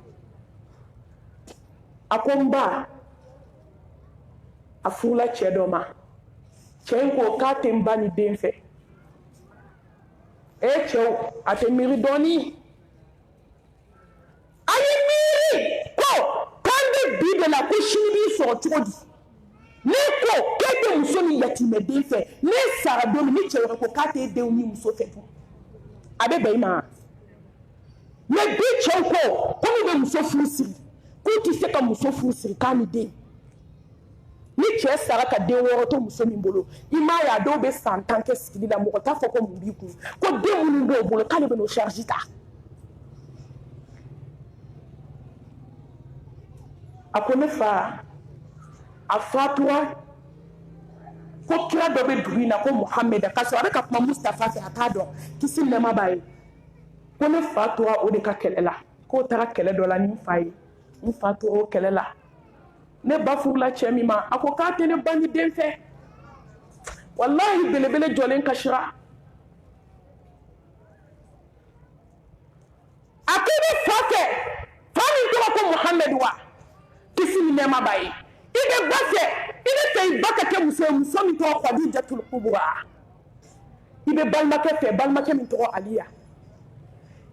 a ko n ba a furula cɛ dɔ ma cɛ in ko k'a tɛ n ba ni den fɛ cɛw a tɛ miiri dɔɔni a ye miiri ko k'an bɛ bi de la ko sini b'i sɔrɔ cogo di ne ko k'e tɛ muso ni yatimɛ den fɛ ne sara don min ni cɛ wɛrɛ ko k'a tɛ denw ni muso fɛ dun a bɛ bɛn i ma mais bi cɛw ko n'u bɛ muso furu siri k'u tɛ se ka muso furu siri k'a ni den ni cɛ sara ka den 6 to muso min bolo i m'a ye a dɔw bɛ san 10 kɛ sigili la mɔgɔ t'a fɔ ko mun b'i kun ko den minnu b'o bolo k'ale bɛ n'o charge ta a ko ne fa a fatura ko kira dɔ bɛ dugu in na ko Muhammed k'a sɔrɔ a bɛ ka kuma Mustafa fɛ a t'a dɔn kisi nɛɛma b'a ye ko ne fa tora o de ka kɛlɛ la k'o taara kɛlɛ dɔ la ni n fa ye n fa tora o kɛlɛ la ne ba furula cɛ min ma a ko k'a tɛ ne ba ni den fɛ walahi belebele jɔlen kasira a k'i bɛ fa fɛ fa min tɔgɔ ko Muhammed wa kisi ni nɛɛma b'a ye i bɛ ba fɛ i bɛ fɛ i ba ka kɛ muso ye muso min tɔgɔ Khadijatul Kubra i bɛ balimakɛ fɛ balimakɛ min tɔgɔ Aliya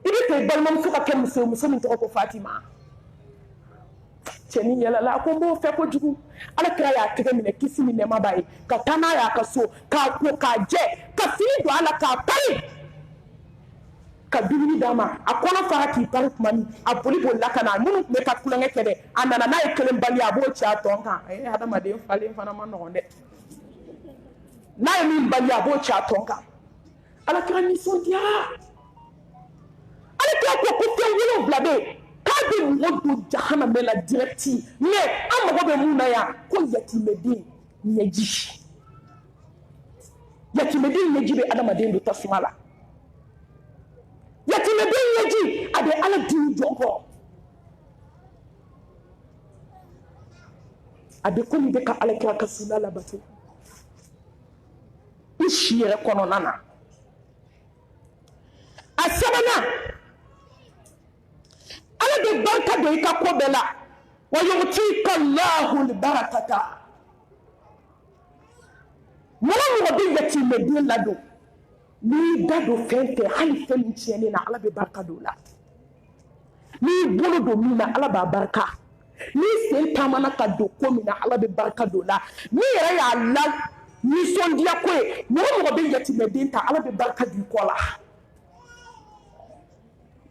i bɛ fɛ i balimamuso ka kɛ muso ye muso min tɔgɔ ko Fatima cɛnin yɛlɛla a ko n b'o fɛ kojugu ala kira y'a tɛgɛ minɛ kisi ni nɛɛma b'a ye ka taa n'a y'a ka so k'a ko k'a jɛ ka fini don a la k'a pari ka dumuni d'a ma a kɔnɔ fara k'i pari tuma min a bolila ka na minnu tun bɛ ka tulonkɛ kɛ dɛ a nana n'a ye kelen bali a b'o ci a tɔn kan adamaden falen fana ma nɔgɔn dɛ n'a ye min bali a b'o ci a tɔn kan ala kira nisɔndiyara ala kira ko fɛn 7 bɛ yen k'a bɛ mɔgɔ don jahanama la direct mais an mago bɛ mun na yan ko yatimɛden ɲɛji yatimɛden ɲɛji bɛ adamaden don tasuma la yatimɛden ɲɛji a bɛ ala dimi jɔn kɔ a bɛ komi i bɛ ka alakira ka sunna labato i si yɛrɛ kɔnɔna na. A sabanan ala bɛ barika don i ka ko bɛɛ la wa yu'tika Allahu al-barakata. Mɔgɔ mɔgɔ bɛ yatimɛden ladon n'i da don fɛn fɛn hali fɛn min tiɲɛnen na ala bɛ barika don o la. N'i bolo don min na ala b'a barika, n'i sen taamana ka don ko min na ala bɛ barika don o la. N'i yɛrɛ y'a la nisɔndiya ko ye mɔgɔ mɔgɔ bɛ yatimɛden ta ala bɛ barika don i kɔ la.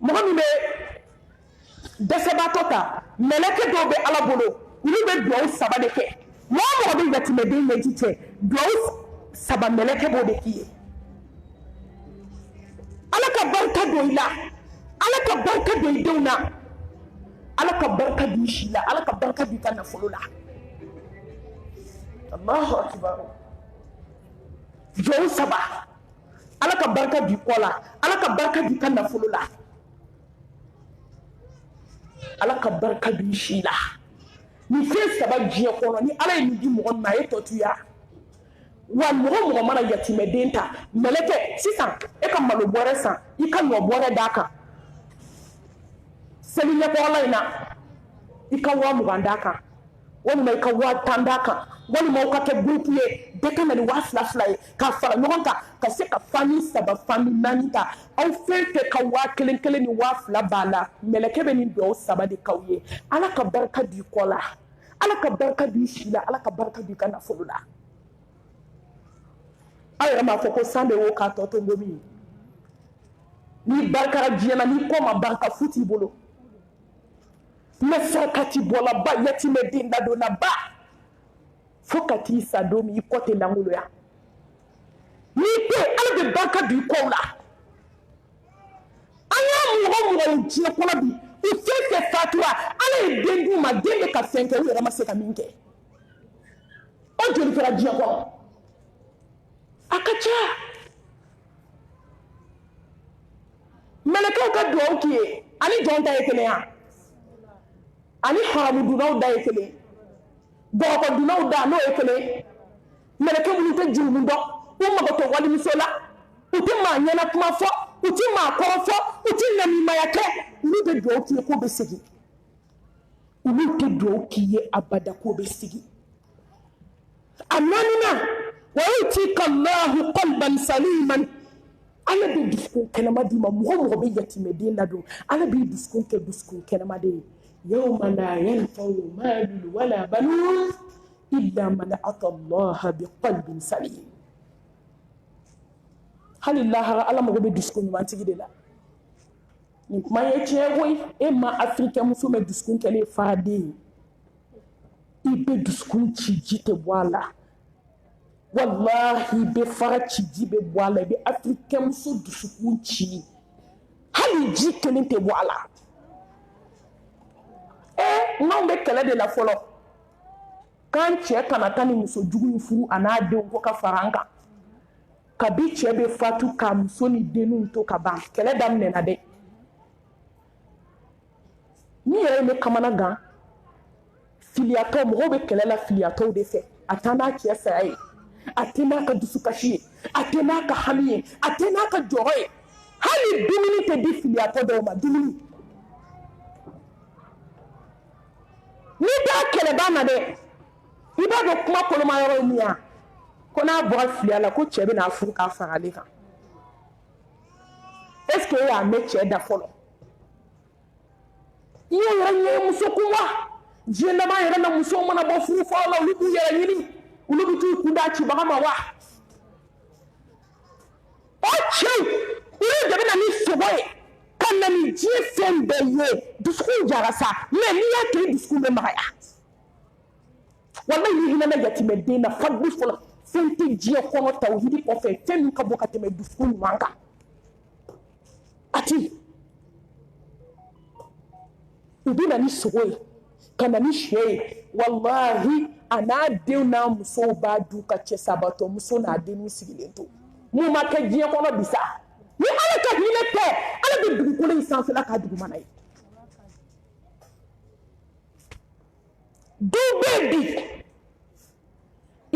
Mɔgɔ min bɛ dɛsɛbaatɔ ta mɛlɛkɛ dɔw bɛ ala bolo olu bɛ dugawu 3 de kɛ. Mɔgɔ mɔgɔ bɛ yatimɛden ɲɛji cɛ dugawu 3 mɛlɛkɛ b'o de k'i ye. Ala ka barika don i la, ala ka barika don i denw na, ala ka barika don i si la, ala ka barika don i ka nafolo la. Allahu akbar. Dugawu 3 ala ka barika don i kɔ la, ala ka barika don i ka nafolo la, ala ka barika don i si la. Ni fɛn 3 diɲɛ kɔnɔ ni ala ye nin di mɔgɔ min ma a ye tɔ to ya. Wa mɔgɔ mana yatimɛden ta mɛlɛkɛ sisan e ka malo bɔrɛ san i ka ɲɔ bɔrɛ d'a kan seli ɲɛkɔrɔla in na i ka 20 d'a kan walima i ka 10 d'a kan walima aw ka kɛ groupe ye bɛɛ ka na ni 2000 ye ka fara ɲɔgɔn kan ka se ka famille 3 famille 4 ta aw fɛn fɛn ka 1000 ni 2000 b'a la mɛlɛkɛ bɛ nin dugawu 3 de k'aw ye. Ala ka barika don i kɔ la, ala ka barika don i si la, ala ka barika don i ka nafolo la. Aw yɛrɛ m'a fɔ ko san bɛ wo k'a tɔ to ngomi. N'i barikara diɲɛ na n'i kɔ ma barika fu t'i bolo. Mais saraka t'i bɔla ba yatimɛden ladonna ba fo ka t'i sa don min i kɔ tɛ langoloya. N'i tɛ ala bɛ barika don i kɔw la. An y'a mɔgɔ ye diɲɛ kɔnɔ bi u fɛn fɛn fatura ala ye den d'u ma den bɛ ka fɛn kɛ u yɛrɛ ma se ka min kɛ. O joli kɛra diɲɛ kɔnɔ? A ka ca. Mɛlɛkɛw ka dugawu k'i ye ani jɔn ta ye kelen ya? Ani haramu dunnaw da ye kelen, bɔgɔ dunnaw da n'o ye kelen. Mɛlɛkɛ minnu tɛ jurumu dɔn u mago tɛ walimuso la u tɛ maa ɲɛna kuma fɔ u tɛ maa kɔrɔ fɔ u tɛ namimaya kɛ olu bɛ dugawu k'i ye k'o bɛ segin. Olu tɛ dugawu k'i ye abada k'o bɛ segin. A 4nan ويؤتيك الله قلبا سليما. ala bɛ dusukun kɛnɛma d'i ma mɔgɔ mɔgɔ bɛ yatimɛden ladon ala b'i dusukun kɛ dusukun kɛnɛmaden ye. yawma la yanfa'u malun wala banun illa man ata Allah biqalbin salim. hali lahara ala mago bɛ dusukun ɲumantigi de la. nin kuma ye tiɲɛ koyi e ma afirikɛn muso bɛ dusukun kɛlen faraden ye i bɛ dusukun ci ji tɛ bɔ a la. Wallahi bɛ fara ci ji bɛ bɔ a la i bɛ afirikɛn muso dusukun ci hali ji kelen tɛ bɔ a la. N'anw bɛ kɛlɛ de la fɔlɔ k'an cɛ kana taa ni muso jugu in furu a n'a denw ko ka fara an kan kabi cɛ bɛ fatu ka muso ni denninw to ka ban kɛlɛ daminɛna dɛ. Min yɛrɛ ye ne kamana gan filiyatɔ mɔgɔw bɛ kɛlɛ la filiyatɔw de fɛ a taa n'a cɛ saya ye. A tɛ n'a ka dusukasi ye a tɛ n'a ka hami ye a tɛ n'a ka jɔrɔ ye hali dumuni tɛ di filiyatɔ dɔw ma dumuni. N'i b'a kɛlɛba na dɛ i b'a dɔn kuma koloma yɔrɔ ye min ye ko n'a bɔra filiya la ko cɛ bɛ n'a furu k'a fara ale kan. Est ce que e y'a mɛn cɛ da fɔlɔ? I ye yɛrɛ ɲɛ muso kun wa? Diɲɛ laban yɛrɛ na musow mana bɔ furu fɔlɔ la olu b'u yɛrɛ ɲini. Olu bɛ t'u kun da cibaga ma wa? O cɛw olu de bɛ na ni sogo ye ka na ni diɲɛ fɛn bɛɛ ye dusukun jara sa mais n'i y'a kɛ i dusukun bɛ magaya. Walahi n'i hinɛna yatimɛden na fadli fɔlɔ fɛn tɛ diɲɛ kɔnɔ tawhidi kɔfɛ fɛn min ka bɔ ka tɛmɛ dusukun ɲuman kan. A ti u bɛ na ni sogo ye ka na ni sɛ ye walahi a n'a denw n'a musow b'a dun ka cɛ sabatɔ muso n'a denw sigilen to mun ma kɛ diɲɛ kɔnɔ bi sa ni ala ka hinɛ tɛ ala bɛ dugukolo in sanfɛla k'a dugumana ye. Dɔw bɛ bi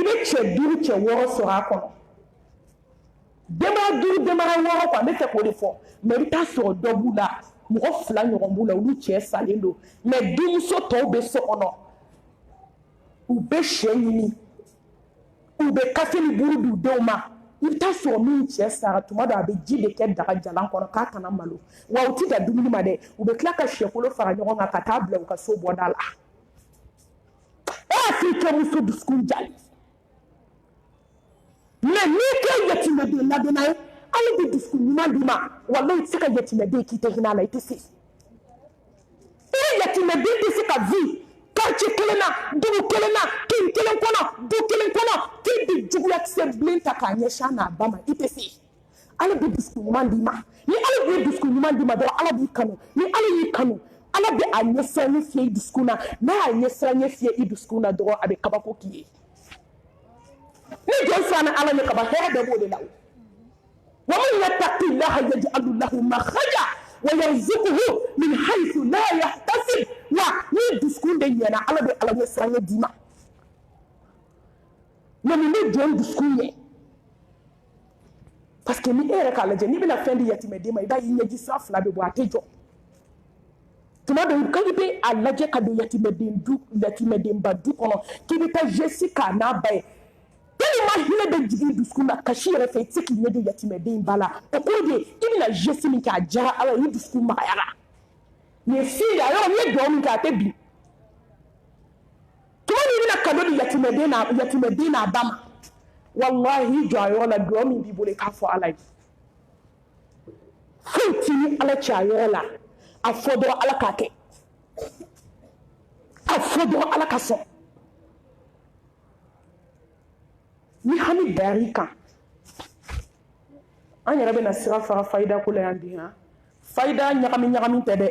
bɛ cɛ 5 cɛ 6 sɔrɔ a kɔnɔ denbaya 5 denbaya 6 quoi n bɛ fɛ k'o de fɔ mais i bɛ taa sɔrɔ dɔ b'u la mɔgɔ 2 ɲɔgɔn b'u la olu cɛ salen don mais denmuso tɔw bɛ so kɔnɔ u bɛ sɛ ɲini u bɛ kafe ni buru d'u denw ma i bɛ taa sɔrɔ min cɛ sara tuma dɔ a bɛ ji de kɛ daga jalan kɔnɔ k'a kana malo wa u tɛ da dumuni ma dɛ u bɛ tila ka sɛkolo fara ɲɔgɔn kan ka taa bila u ka so bɔda la e hakili kɛ muso dusukun jali mais n'i kɛ yatimɛden ladonna ye ale bɛ dusukun ɲuman d'i ma walahi i tɛ se ka yatimɛden k'i tɛ hinɛ a la i tɛ se i ye yatimɛden tɛ se ka vi quartier kelen na dugu kelen na kin kelen kɔnɔ du kelen kɔnɔ k'i bi juguyakisɛ bilen ta k'a ɲɛsin a n'a ba ma i tɛ se ale bɛ dusukun ɲuman d'i ma ni ale bɛ dusukun ɲuman d'i ma dɔrɔn ala b'i kanu ni ala y'i kanu ala bɛ a ɲɛsiranɲɛ fiyɛ i dusukun na n'a y'a ɲɛsiranɲɛ fiyɛ i dusukun na dɔrɔn a bɛ kabako k'i ye ni jɔn siranna ala ɲɛ kaba hɛrɛ bɛɛ b'o de la wa man yattaqillaha yaj'al lahu makhraja wa yarzuquhu min haythu la yahtasib wa ni dusukun de ɲɛna ala bɛ ala ɲɛsiranɲɛ d'i ma mais ni jɔn dusukun ɲɛ parce que ni e yɛrɛ k'a lajɛ n'i bɛna fɛn di yatimɛden ma i b'a ye ɲɛji sira 2 bɛ bɔ a tɛ jɔ tuma dɔ i bɛ a lajɛ ka don yatimɛdenba du kɔnɔ k'i bɛ taa jesi k'a n'a ba ye tellement hinɛ bɛ jigin dusukun na kasi yɛrɛ fɛ i tɛ se k'i ɲɛ don yatimɛden ba la o kɔrɔ de i bɛna jesi min kɛ a diyara ala ye i dusukun magayara nin ye fi de a yɔrɔ n'i ye dugawu min kɛ a tɛ bin tuma min i bɛna kado di yatimɛden n'a ba ma wallahi i jɔ a yɔrɔ la dugawu min b'i bolo i k'a fɔ ala ye foyi t'i ni ala cɛ a yɔrɔ la a fɔ dɔrɔn ala k'a kɛ a fɔ dɔrɔn ala ka sɔn ni hami dar'i kan an yɛrɛ bɛna sira fara fayida ko la yan bi han fayida ɲagami tɛ dɛ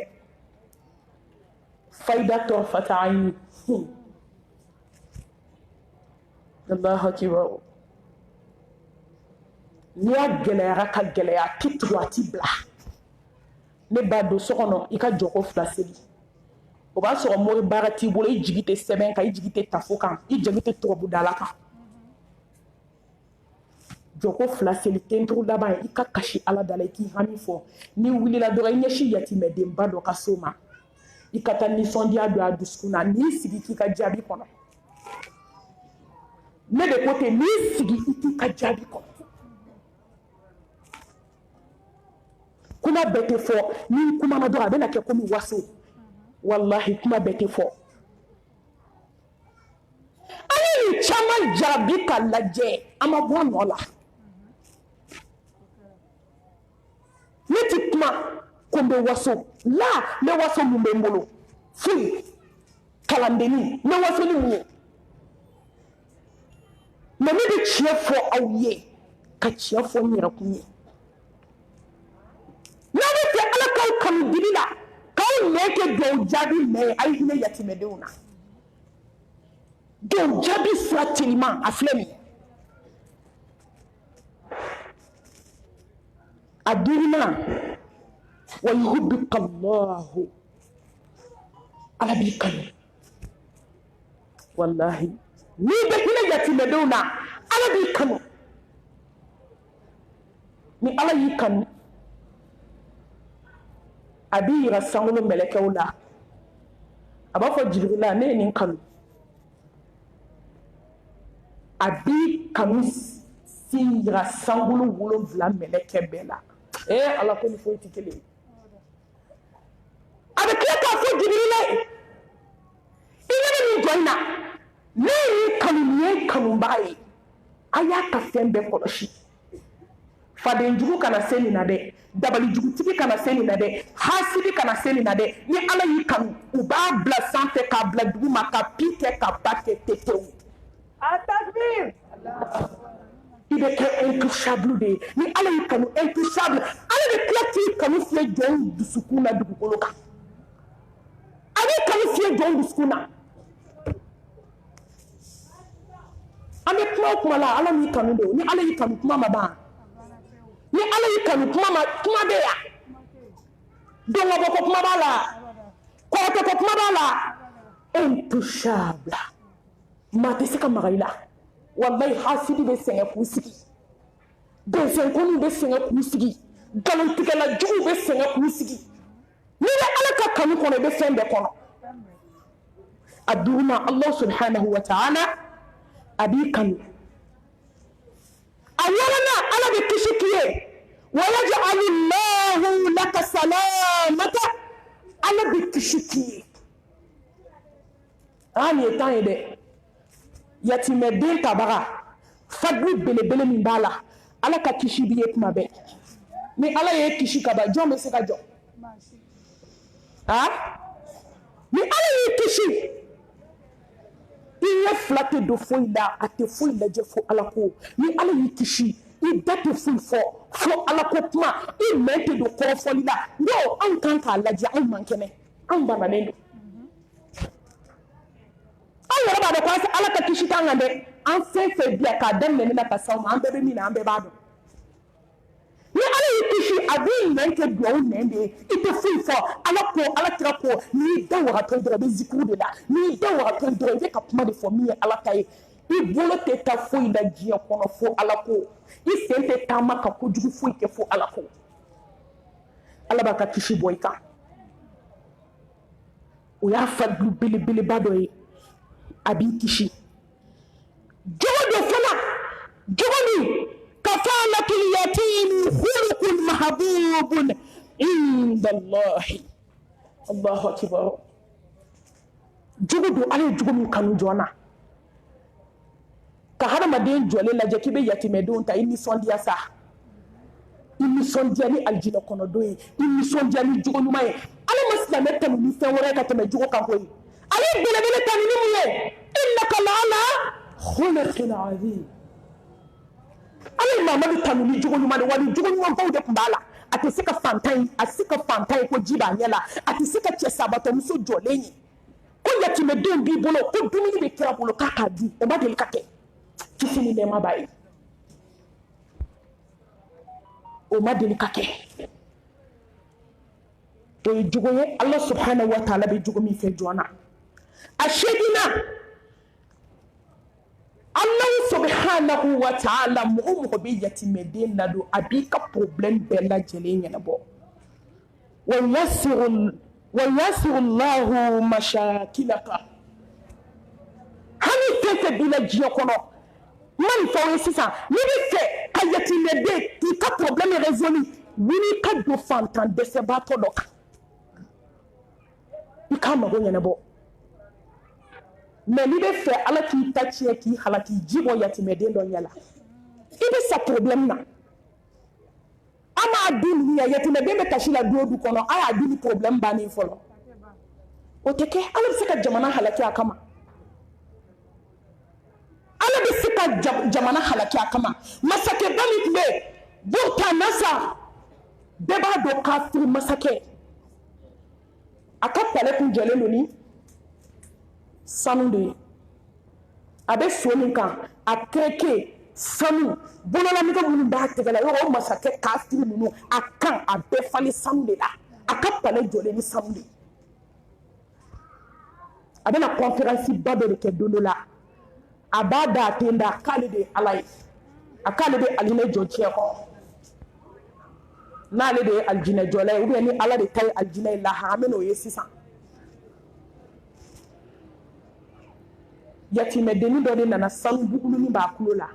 fayida tɔ fata ayi Allahu akibar n'i y'a gɛlɛyara ka gɛlɛya a tɛ tugu a tɛ bila ne b'a don so kɔnɔ i ka jɔko 2 seli o b'a sɔrɔ mori baara t'i bolo i jigi tɛ sɛbɛn kan i jigi tɛ tafo kan i jigi tɛ tɔgɔbudala kan jɔko 2 seli tentugu laban i ka kasi ala da la i k'i hami fɔ n'i wulila dɔrɔn i ɲɛsin yatimɛdenba dɔ ka so ma i ka taa nisɔndiya don a dusukun na n'i sigi k'i ka jaabi kɔnɔ ne de ko ten n'i sigi i k'i ka jaabi kɔnɔ kuma bɛɛ tɛ fɔ ni kumana dɔrɔn a bɛna kɛ komi waso wallahi kuma bɛɛ tɛ fɔ an ye nin caman jarabi ka lajɛ an ma bɔ a nɔ la ne ti kuma ko n bɛ waso la ne waso mun bɛ n bolo foyi kalandenni ne waso ni mun ye mais ne bɛ tiɲɛ fɔ aw ye ka tiɲɛ fɔ n yɛrɛ kun ye n'a bɛ fɛ ala k'aw kanu dibi la k'aw nɛ kɛ dɔw jaabi mɛn a ye hinɛ yatimɛdenw na dɔw jaabi sira teliman a filɛ nin ye a duurunan wa yuhibbika Allahu ala b'i kanu wallahi n'i bɛ hinɛ yatimɛdenw na ala b'i kanu ni ala y'i kanu a b'i yira sankolo mɛlɛkɛw la a b'a fɔ Jibirila ne ye nin kanu a b'i kanu si yira sankolo 7 mɛlɛkɛ bɛɛ la ala ko ni foyi tɛ kelen a bɛ tila k'a fɔ Jibirila i ɲɛ bɛ nin jɔ in na ne ye kanu nin ye kanubaga ye a y'a ka fɛn bɛɛ kɔlɔsi fadenjugu kana se nin na dɛ dabalijugutigi kana se nin na dɛ hasidi kana se nin na dɛ ni ala y'i kanu u b'a bila sanfɛ k'a bila dugu ma ka pi kɛ ka ba kɛ tetewu Atakbir. i bɛ kɛ intouchable de ye ni ala y'i kanu intouchable ala bɛ tila k'i kanu fiyɛ jɔn dusukun na dugukolo kan a b'i kanu fiyɛ jɔn dusukun na an bɛ kuma o kuma la ala m'i kanu de ni ala y'i kanu kuma ma ban ni ala y'i kanu kuma bɛ yan dɔngɔbɔ ko kuma b'a la kɔrɔtɔ ko kuma b'a la intouchable maa tɛ se ka maga i la wallahi hasidi bɛ sɛgɛn k'u sigi bɛnsɛnkɔniw bɛ sɛgɛn k'u sigi nkalontigɛla juguw bɛ sɛgɛn k'u sigi n'i bɛ ala ka kanu kɔnɔ i bɛ fɛn bɛɛ kɔnɔ a duuma Allah subhanahu wa ta'ala a b'i kanu a wɔɔrɔnan ala bɛ kisi k'i ye wa yaj'alu Allahu laka salamata ala bɛ kisi k'i ye nin ye temps ye dɛ yatimɛden tabaga fadli belebele min b'a la ala ka kisi b'i ye tuma bɛɛ ni ala ye kisi ka ban jɔn bɛ se ka jɔ ni ala ye kisi i ɲɛ fila tɛ don foyi la a tɛ foyi lajɛ fo ala ko ni ala y'i kisi i da tɛ foyi fɔ fo ala ko kuma i mɛn tɛ don kɔrɔfɔli la no anw kan k'a lajɛ anw man kɛnɛ anw bananen don an yɛrɛ b'a dɔn ko ala ka kisi t'an kan dɛ an fɛn fɛn bi yan k'a daminɛ ne la ka s'aw ma an bɛɛ bɛ min na an bɛɛ b'a dɔn ni ala y'i kisi a b'i nɛn kɛ duwawu nɛn de ye i tɛ foyi fɔ ala ko ala kira ko n'i da wagatɔ dɔrɔn i bɛ zikiri de la n'i da wagatɔ dɔrɔn i bɛ ka kuma de fɔ min ye ala ta ye i bolo tɛ taa foyi la diɲɛ kɔnɔ fo ala ko i sen tɛ taama ka kojugu foyi kɛ fo ala ko ala b'a ka kisi bɔ i kan o y'a fadlu belebeleba dɔ ye a b'i kisi jogo dɔ fana jogo min kafalatul yatim khuluqun mahbubun inda Allahi Allahu akbar jogo do ala ye jogo min kanu jɔna ka hadamaden jɔlen lajɛ k'i bɛ yatimɛdenw ta i nisɔndiya sa i nisɔndiya ni aljinɛ kɔnɔdon ye i nisɔndiya ni jogo ɲuman ye ala ma silamɛ tanu ni fɛn wɛrɛ ka tɛmɛ jogo kan koyi a ye belebele tanu ni mun ye innaka la'ala khuluqin azim ala ye mamadu tanu ni jogo ɲuman de wa ni jogo ɲumanbaw de tun b'a la a tɛ se ka fantan ye ko ji b'a ɲɛ la a tɛ se ka cɛ sabatɔmuso jɔlen ye ko yatimɛdenw b'i bolo ko dumuni bɛ kira bolo k'a k'a di o ma deli ka kɛ kisi ni nɛɛma b'a ye o ma deli ka kɛ o ye jogo ye ala subhanahu wa ta'ala bɛ jogo min fɛ jɔn na a seginna Allah subhanahu wa ta'ala mɔgɔ bɛ yatimɛden ladon a b'i ka problème bɛɛ lajɛlen ɲɛnabɔ wa yasiru Allahu mashakilaka hali fɛn fɛn b'i la diɲɛ kɔnɔ n ma nin fɔ aw ye sisan n'i bɛ fɛ ka yatimɛden k'i ka problème résolu wuli ka don fantan dɛsɛbaatɔ dɔ kan i k'a mago ɲɛnabɔ mais n'i bɛ fɛ ala k'i ta tiɲɛ k'i halaki ji bɔ yatimɛden dɔ ɲɛ la i bɛ sa problème na an m'a di nin ye yatimɛden bɛ kasi la du o du kɔnɔ a y'a di ni problème bannen fɔlɔ o tɛ kɛ ala bɛ se ka jamana halaki a kama ala bɛ se ka jamana halaki a kama masakɛba min tun bɛ yen Bukta Nasar bɛɛ b'a dɔn kafiri masakɛ a ka palais kun jɔlen don ni sanu de ye a bɛ so min kan a kɛrɛkɛ sanu bololamɛgɛ minnu b'a tɛgɛ la yɔrɔ o masakɛ kafiri ninnu a kan a bɛɛ falen sanu de la a ka palais jɔlen ni sanu de ye a bɛna conférence ba dɔ de kɛ don dɔ la a b'a da a ten da k'ale de ye ala ye a k'ale bɛ alijinɛ jɔ diɲɛ kɔnɔ n'ale de ye alijinɛ jɔla ye ou bien ni ala de ta ye alijinɛ ye lahara an bɛ n'o ye sisan yatimɛdennin dɔ de nana sanu buguluni b'a tulo la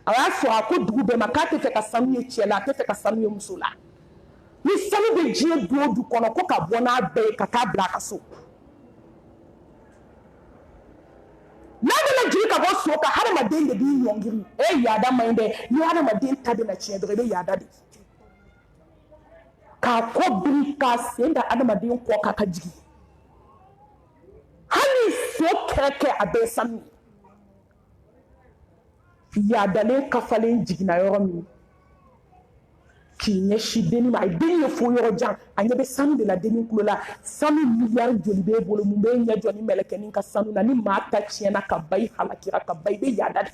a y'a sɔrɔ a ko dugu bɛɛ ma k'a tɛ fɛ ka sanu ye cɛ la a tɛ fɛ ka sanu ye muso la ni sanu bɛ diɲɛ du o du kɔnɔ ko ka bɔ n'a bɛɛ ye ka taa bila a ka so n'a bɛna jigin ka bɔ so kan hadamaden de b'i ɲɔngiri yaada man ɲi dɛ ni hadamaden ta bɛna tiɲɛ dɔrɔn i bɛ yaada de k'a kɔ biri k'a sen da hadamaden kɔ k'a ka jigin hali so kɛrɛkɛ a bɛɛ sanu yaadalen kafalen jiginna yɔrɔ min k'i ɲɛsin dennin ma a ye dennin ye fo yɔrɔ jan a ɲɛ bɛ sanu de la dennin kulo la sanu miliyari joli b'e bolo mun b'e ɲɛ jɔ ni mɛlɛkɛnin ka sanu na ni maa ta tiɲɛna ka ba i halakira ka ba i bɛ yaada de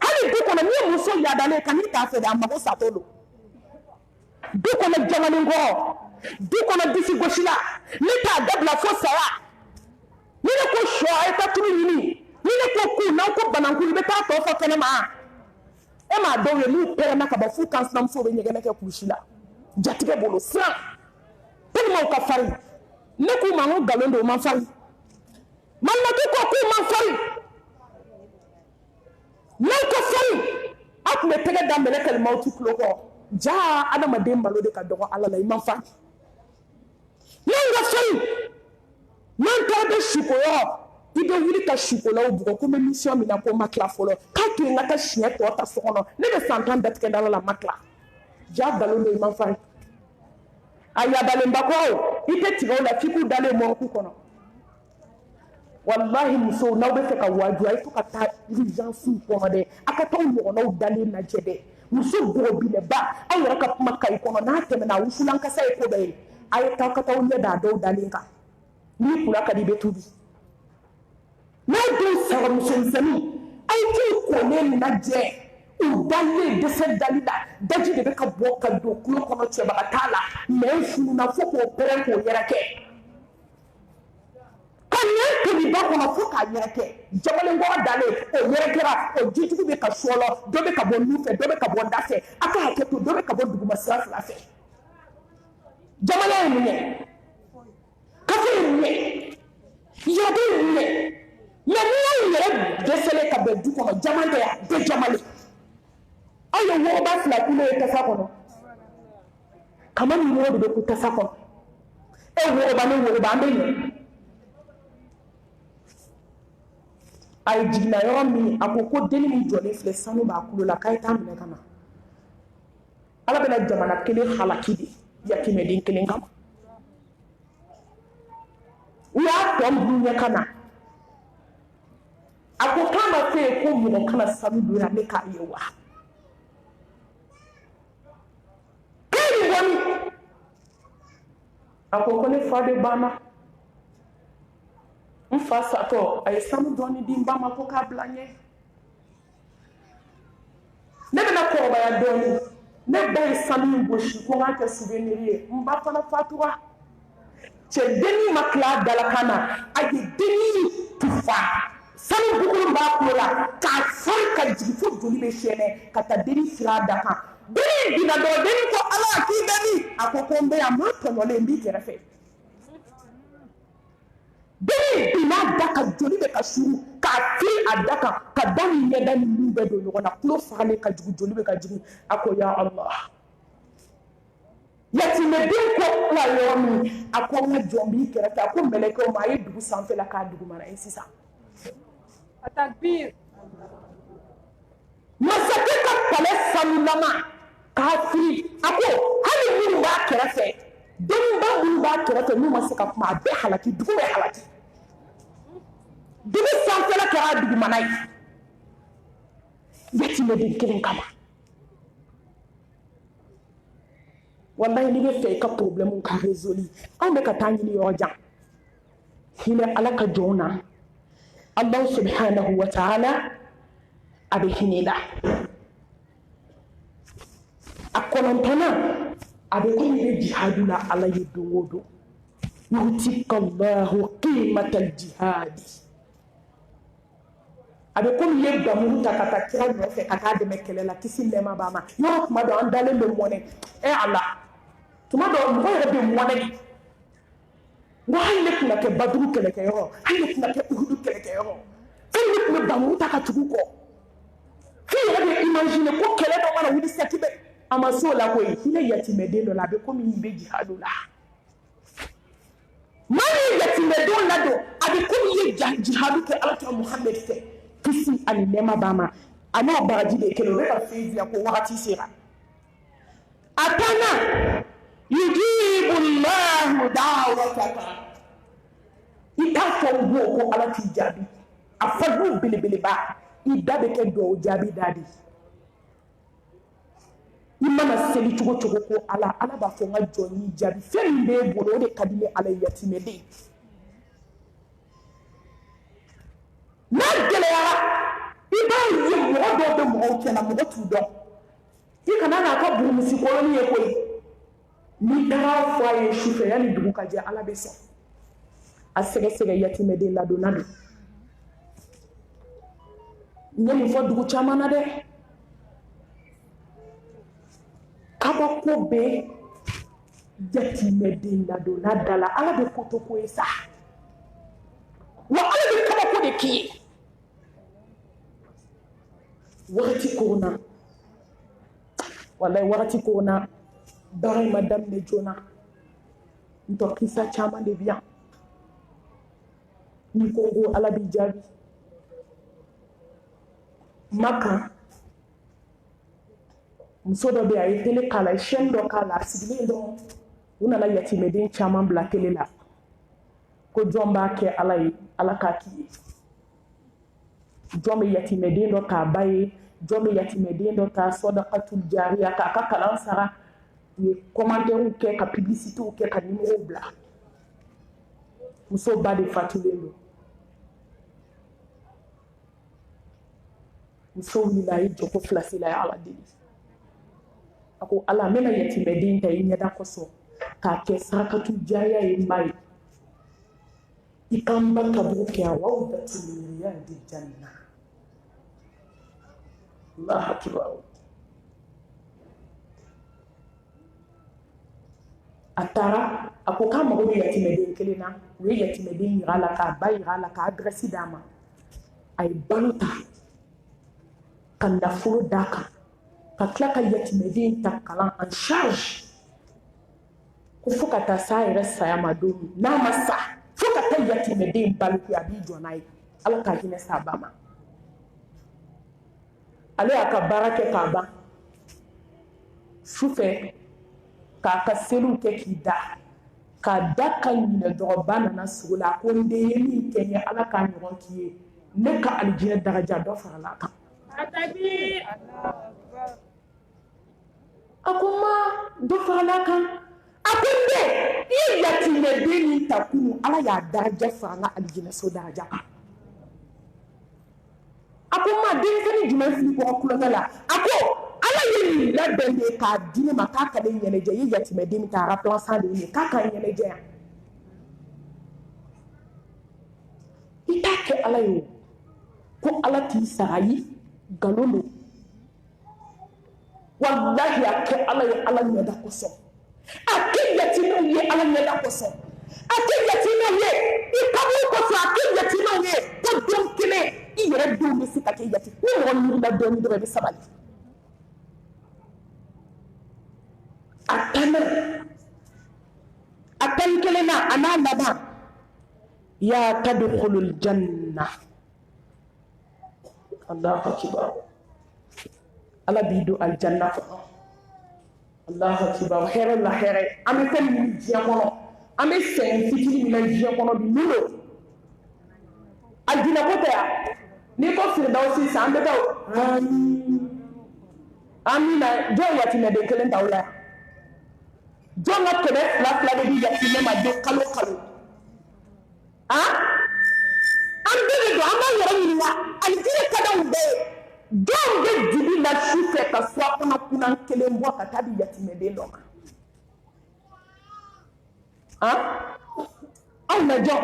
hali du kɔnɔ n'i ye muso yaadalen ka n'i t'a fɛ de a mago satɔ don du kɔnɔ jangalen kɔrɔ du kɔnɔ disi gosi la ne t'a dabila fo saya ni ne ko sɔ a ye taa tulu ɲini ne ko ku na ko banankulu be ta to fo kene ma e ma do ye lu pere na ka ba fu kan snam fo be nyege ke kushila jatige bolo sa tellement ka fari ne ku ma ngo galondo ma fari man ma ko ku ma fari ne ko fari ak me tege da mele kal mautu kloko ja adama de mbalo de ka dogo ala la ma fari ne fari man ta be shikoyo ibe wuli ka shikola bugo ko me mission mi na ko makla folo ka to ngata shie to ta sokono ne be santan dat ke dala la makla ja galondo ma fari aya balemba ko ite tigo la fiku dale mo ku kono wallahi muso na be ka waju ay to ka ta urgence ko de aka to mo na dale na jede muso go bi le ba ay raka makka ko na teme na usulan ka sai ko be ay ta ka to ne da do dale ka ni kula ka di betubi na do sa muso sami ay ti ko ne na je udale de se dalila daji de ka bo ka do kulo kono cheba atala me funu na fo ko pere ko yerake kanye to bi ba kono fo ka yerake jamale ngo dale o yerekera o jitu be ka solo do be ka bo nufe do be ka bo ndafe aka haketo do be ka bo duguma safu afe jamale munye kafe munye yade munye me ni yere desele ka be du kono jamale ya de jamale ayo wo ba fla ku le tasa kono kama ni wo de ku tasa kono e wo ba ni wo ba mbe ni ay jigna yo mi akoko deni mi jole fle sanu ba ku la kay tam ne kama ala bela jamana kele halakidi yakime din kele ngam ya tom bunya kana akoko ma fe ko mo kana sanu dura me ka yewa akoko ne fa de bana mfa sato ay samu doni di mbama ko ka blanye ne bena ko ba ya doni ne bay samu boshi ko ngata souvenir mba fana fatwa che deni makla dalakana ayi deni tufa samu bukuru ba ko la ka farka jifu doni be shene kata deni sirada kan deni dina do deni ko ala ki deni akoko mbe ya mato no le mbi kerefe deni dina daka joli be ka shuru ka fi adaka ka dani ne dani mbe do no na klo fane ka jugu joli be ka jugu ako ya allah yati me bin ko la yomi ako ma jombi kerefe ako meleke o ma yi dugu sanfe la ka dugu mara insisa Atakbir. masake ka pale salulama kafiri ako hali mun ba kerafe don ba mun ba kerafe mu masaka kuma be halaki dugu be halaki dugu sanfela kera dugu manai yati me din kilin kama wallahi ni be fe ka problem ka resoli on be ka tangi ni yoja hile alaka jona allah subhanahu wa ta'ala abe hinila akonontana abe ko ni jihadu la ala yedodo yutika allah qimatal jihad abe ko ni yebba mu takata kira no fe kaka de mekelela kisi lema bama yo kuma do andale le mone e ala tuma do mo rebe mone wa hayle kuna ke badru kele ke yo hayle kuna ke uhudu kele ke yo hayle kuna bamu takatuko ko fi rebe imagine ko kele do mana wudi satibe amaso la ko hile yatimede lo la be ko mi be jihadu la mani yatimede la do abi ko mi jihadu ke alata muhammad te kisi ani nema bama ana baraji de kele be ka fi via ko wakati sera atana yujibu allah da'wataka itafa wo ko alati jabi afadu bilibili ba idabe ke do jabi dadi imana seli chugo chugo ko ala ba fo nga joni jabi fembe bolo de kadile ala yatimede na gele ya iba yi mo do be mo ke na mo tu do ikana na ka bu musiko ni e ko ni dara fo ay shufe yani dugu ka je ala be so asege sege yatimede la do nadu n ye mun fɔ dugu caman na dɛ kabako bɛ yatimɛden ladonna da la ala bɛ ko to ko ye sa wa ala bɛ kabako de k'i ye wagati kow na walayi wagati kow na baara in ma daminɛ joona n tɔ kisa caman de bɛ yan ni ko ko ala b'i jaabi Maka muso dɔ bɛ yen a ye tele k'a la chaîne dɔ k'a la a sigilen dɔrɔn u nana yatimɛden caman bila tele la ko jɔn b'a kɛ ala ye ala k'a k'i ye jɔn bɛ yatimɛden dɔ k'a ba ye jɔn bɛ yatimɛden dɔ ta sɔdakatul jariya k'a ka kalan sara u ye commentaires kɛ ka publicités kɛ ka numéros bila muso ba de fatulen don muso wulila a ye jɔko filasi la a ye ala deli a ko ala n bɛna yatimɛden ta i ɲɛda kosɔn k'a kɛ sarakatul jariya ye n ba ye i ka n ba kaburu kɛ a wa udatilimiya di janna Allahu akbar a taara a ko k'a mago bɛ yatimɛden kelen na u ye yatimɛden yira a la k'a ba yira a la k'a adresse d'a ma a ye balo ta ka nafolo d'a kan ka tila ka yatimɛden ta kalan en charge ko fo ka taa s'a yɛrɛ saya ma don min n'a ma sa fo ka taa yatimɛden baloku a b'i jɔ n'a ye ala ka hinɛ s'a ba ma ale y'a ka baara kɛ k'a ban sufɛ k'a ka seliw kɛ k'i da k'a da ka ɲinɛ dɔgɔba nana sugu la a ko n den ye min kɛ n ye ala k'a ɲɔgɔn k'i ye ne ka alijinɛ daraja dɔ farala a kan a ko ma dɔ farala a kan a ko n den i ye yatimɛden min ta kunu ala y'a daraja fara n ka alijinɛso daraja kan a ko ma denmisɛnnin jumɛn fili kɔgɔ kulonkɛ la a ko ala ye nin labɛn de k'a di ne ma k'a ka ne ɲɛnajɛ i ye yatimɛden min ta remplaçant de ye k'a ka ɲɛnajɛ yan i t'a kɛ ala ye o ko ala t'i sara yi nkalon don walahi a kɛ ala ye ala ɲɛda kosɔn a kɛ yatimɛw ye ala ɲɛda kosɔn a kɛ yatimɛw ye i kaburu kosɔn a kɛ yatimɛw ye ko don kelen i yɛrɛ denw bɛ se ka kɛ yati ni mɔgɔ miirila dɔɔnin dɔrɔn i bɛ sabali a tan kelen na a n'a laban ya tadkhulul janna Allahu akbar ala b'i don aljanna kɔnɔ Allahu akbar hɛrɛ la hɛrɛ an bɛ fɛn min diɲɛ kɔnɔ an bɛ sɛgɛn fitinin min na diɲɛ kɔnɔ bi mun don aljinɛ ko tɛ yan n'i ko firidawusi sisan an bɛ taa amina jɔn yatimɛden kelen t'aw la jɔn ka kɛmɛ fila de di yatimɛ ma den kalo kalo an bɛɛ de don an b'a yɛrɛ ɲininka alijinɛ ka d'anw bɛɛ ye jɔn bɛ dibi la su fɛ ka surafana kunan kelen bɔ ka taa di yatimɛden dɔ ma anw na jɔn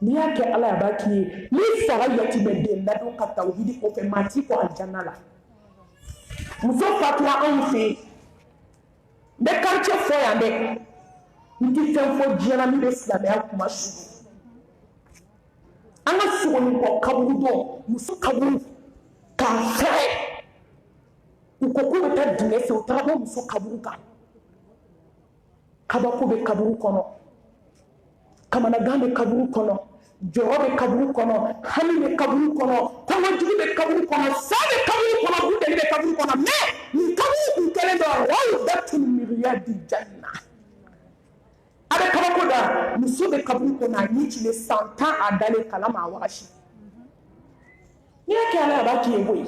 n'i y'a kɛ ala y'a b'a k'i ye n'i sara yatimɛden ladon ka tawhidi kɔfɛ maa t'i kɔ aljanna la muso fatura anw fɛ yen n bɛ quartier fɔ yan dɛ n tɛ fɛn fɔ diɲɛ na min bɛ silamɛya kuma sugu an ka sogonikɔ kaburu dɔn muso kaburu k'a fɛrɛ u ko k'u bɛ taa dingɛ fɛ u taara bɔ muso kaburu kan kabako bɛ kaburu kɔnɔ kamanagan bɛ kaburu kɔnɔ jɔyɔ bɛ kaburu kɔnɔ hami bɛ kaburu kɔnɔ kɔngɔjugu bɛ kaburu kɔnɔ sa bɛ kaburu kɔnɔ budeli bɛ kaburu kɔnɔ mɛ nin kaburu kun kɛlen dɔ wawu datul miriyadi janna a bɛ kabako da muso bɛ kaburu kɔnɔ a ɲi cilen san 10 a dalen kalama a wagasi n'i y'a kɛ ala a b'a k'i ye koyi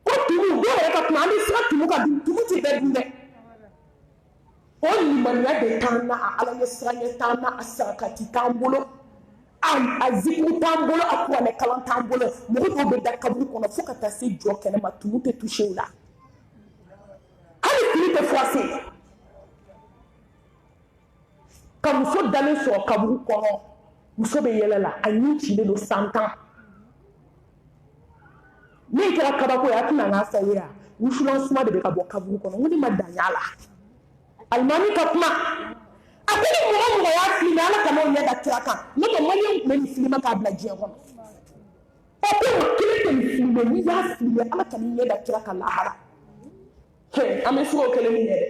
ko tumu dɔw yɛrɛ ka kuma an bɛ siran tumu ka dun tumu tɛ bɛɛ dun dɛ o limaniya de t'an na a ala ɲɛ siranɲɛ t'an na a sarakati t'an bolo a zikiri t'an bolo a kuranɛ kalan t'an bolo mɔgɔ dɔw bɛ da kaburu kɔnɔ fo ka taa se jɔ kɛnɛ ma tumu tɛ touché u la hali fili tɛ froissé ka muso dalen sɔrɔ kaburu kɔnɔ muso bɛ yɛlɛ la a ɲin cilen don san 10 min kɛra kabako ye a tɛna n'a fɔ ye wusulan suma de bɛ ka bɔ kaburu kɔnɔ n ko ne ma dan y'a la alimami ka kuma a ko ni mɔgɔ mɔgɔ y'a filmé ala kana o ɲɛ da kira kan n'o tɛ maliyɛn tun bɛ nin filmé k'a bila diɲɛ kɔnɔ o ko ma kelen tɛ nin filmé n'i y'a filmé ala kana i ɲɛ da kira kan lahara an bɛ furu o kelen min ye dɛ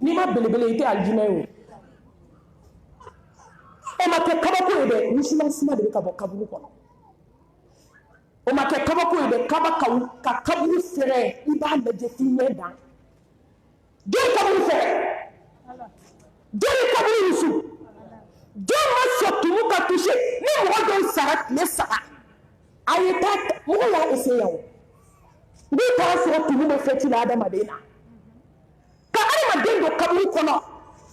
n'i ma belebele i tɛ alijinɛ ye o ma kɛ kabako ye dɛ wusulan suma de bɛ ka bɔ kaburu kɔnɔ o ma kɛ kabako ye dɛ ka kaburu fɛrɛ i b'a lajɛ f'i ɲɛ dan jɔn kaburu fɛrɛ jɔn kaburu wusu jɔn ma sɔn tumu ka touché ni mɔgɔ dɔw sara tile 3 a ye taa mɔgɔ y'a essayé o n'i taara sɔrɔ tumu bɛ fɛti la adamaden na ka adamaden don kaburu kɔnɔ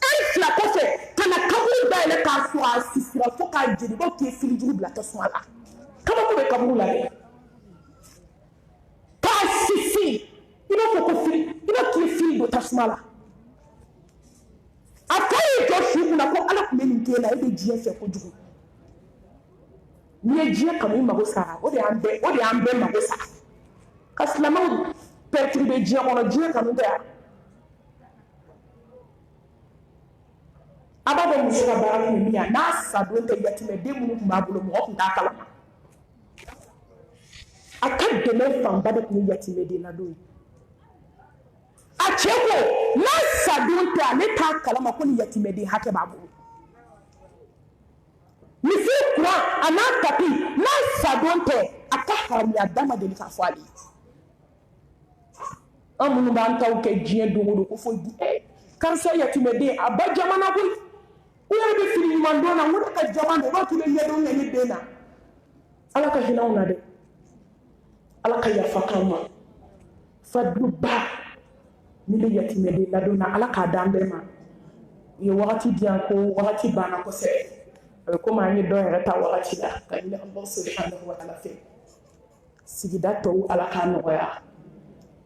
an 2 kɔfɛ ka na kaburu dayɛlɛ k'a sɔrɔ a sisira fo k'a jeni bɔ k'i filijugu bila tasuma la kabako bɛ kaburu la dɛ k'a sisi i b'a fɔ ko fili i b'a k'i fili don tasuma la a ka y'i jɔ su kunna ko ala tun bɛ nin kɛ la e bɛ diɲɛ fɛ kojugu n'i ye diɲɛ kanu i mago sara o de y'an bɛɛ mago sara ka silamɛw perturber diɲɛ kɔnɔ diɲɛ kanu tɛ yan a b'a dɔn muso ka baara kun ye min ye n'a sadon tɛ yatimɛden minnu tun b'a bolo mɔgɔ tun t'a kalama a ka dɛmɛ fanba de tun ye yatimɛden ladon ye a cɛ ko n'a sadon tɛ ale t'a kalama ko ni yatimɛden hakɛ b'a bolo misi kuran a n'a tapi n'a sadon tɛ a ka haramuya da ma deli k'a fɔ ale ye an minnu b'an taw kɛ diɲɛ don o don ko fo karisa yatimɛden a ba jamana koyi u yɛrɛ bɛ fini ɲuman don na n ko ne ka jama de b'a tun bɛ ɲɛdɔn kɛ ne den na ala ka hinɛ anw na dɛ ala ka yafa k'an ma fadluba min bɛ yatimɛden ladon na ala k'a d'an bɛɛ ma u ye wagati di yan ko wagati banna kosɛbɛ a bɛ komi an ye dɔn yɛrɛ ta wagati la ka ɲini ala subhanahu wa ta'ala fɛ sigida tɔw ala k'a nɔgɔya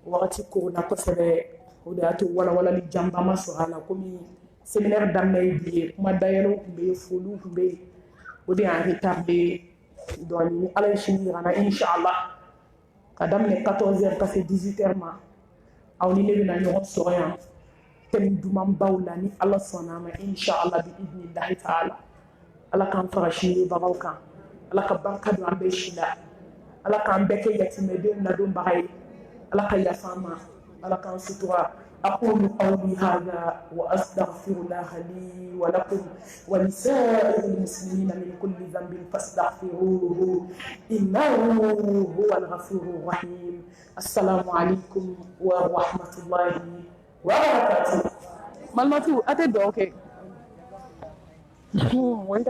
wagati korona kosɛbɛ o de y'a to walawalali janba ma sɔrɔ a la komi séminaire daminɛ ye bi ye kuma dayɛlɛw tun bɛ yen foliw tun bɛ yen o de y'an retardé dɔɔni ni ala ye sini yira n na inshallah ka daminɛ 14h ka se 18h ma aw ni ne bɛna ɲɔgɔn sɔrɔ yan thème dumanbaw la ni ala sɔnna a ma inshallah bi idnillahi ta'ala ala k'an fara sinibagaw kan ala ka barika don an bɛɛ si la ala k'an bɛɛ kɛ yatimɛdenw ladonbaga ye ala ka yafa an ma ala k'an sutura أقول قولي هذا وأستغفر الله لي ولكم ولسائر المسلمين من كل ذنب فاستغفروه إنه هو الغفور الرحيم السلام عليكم ورحمة الله وبركاته مالماتو أتدو أوكي وين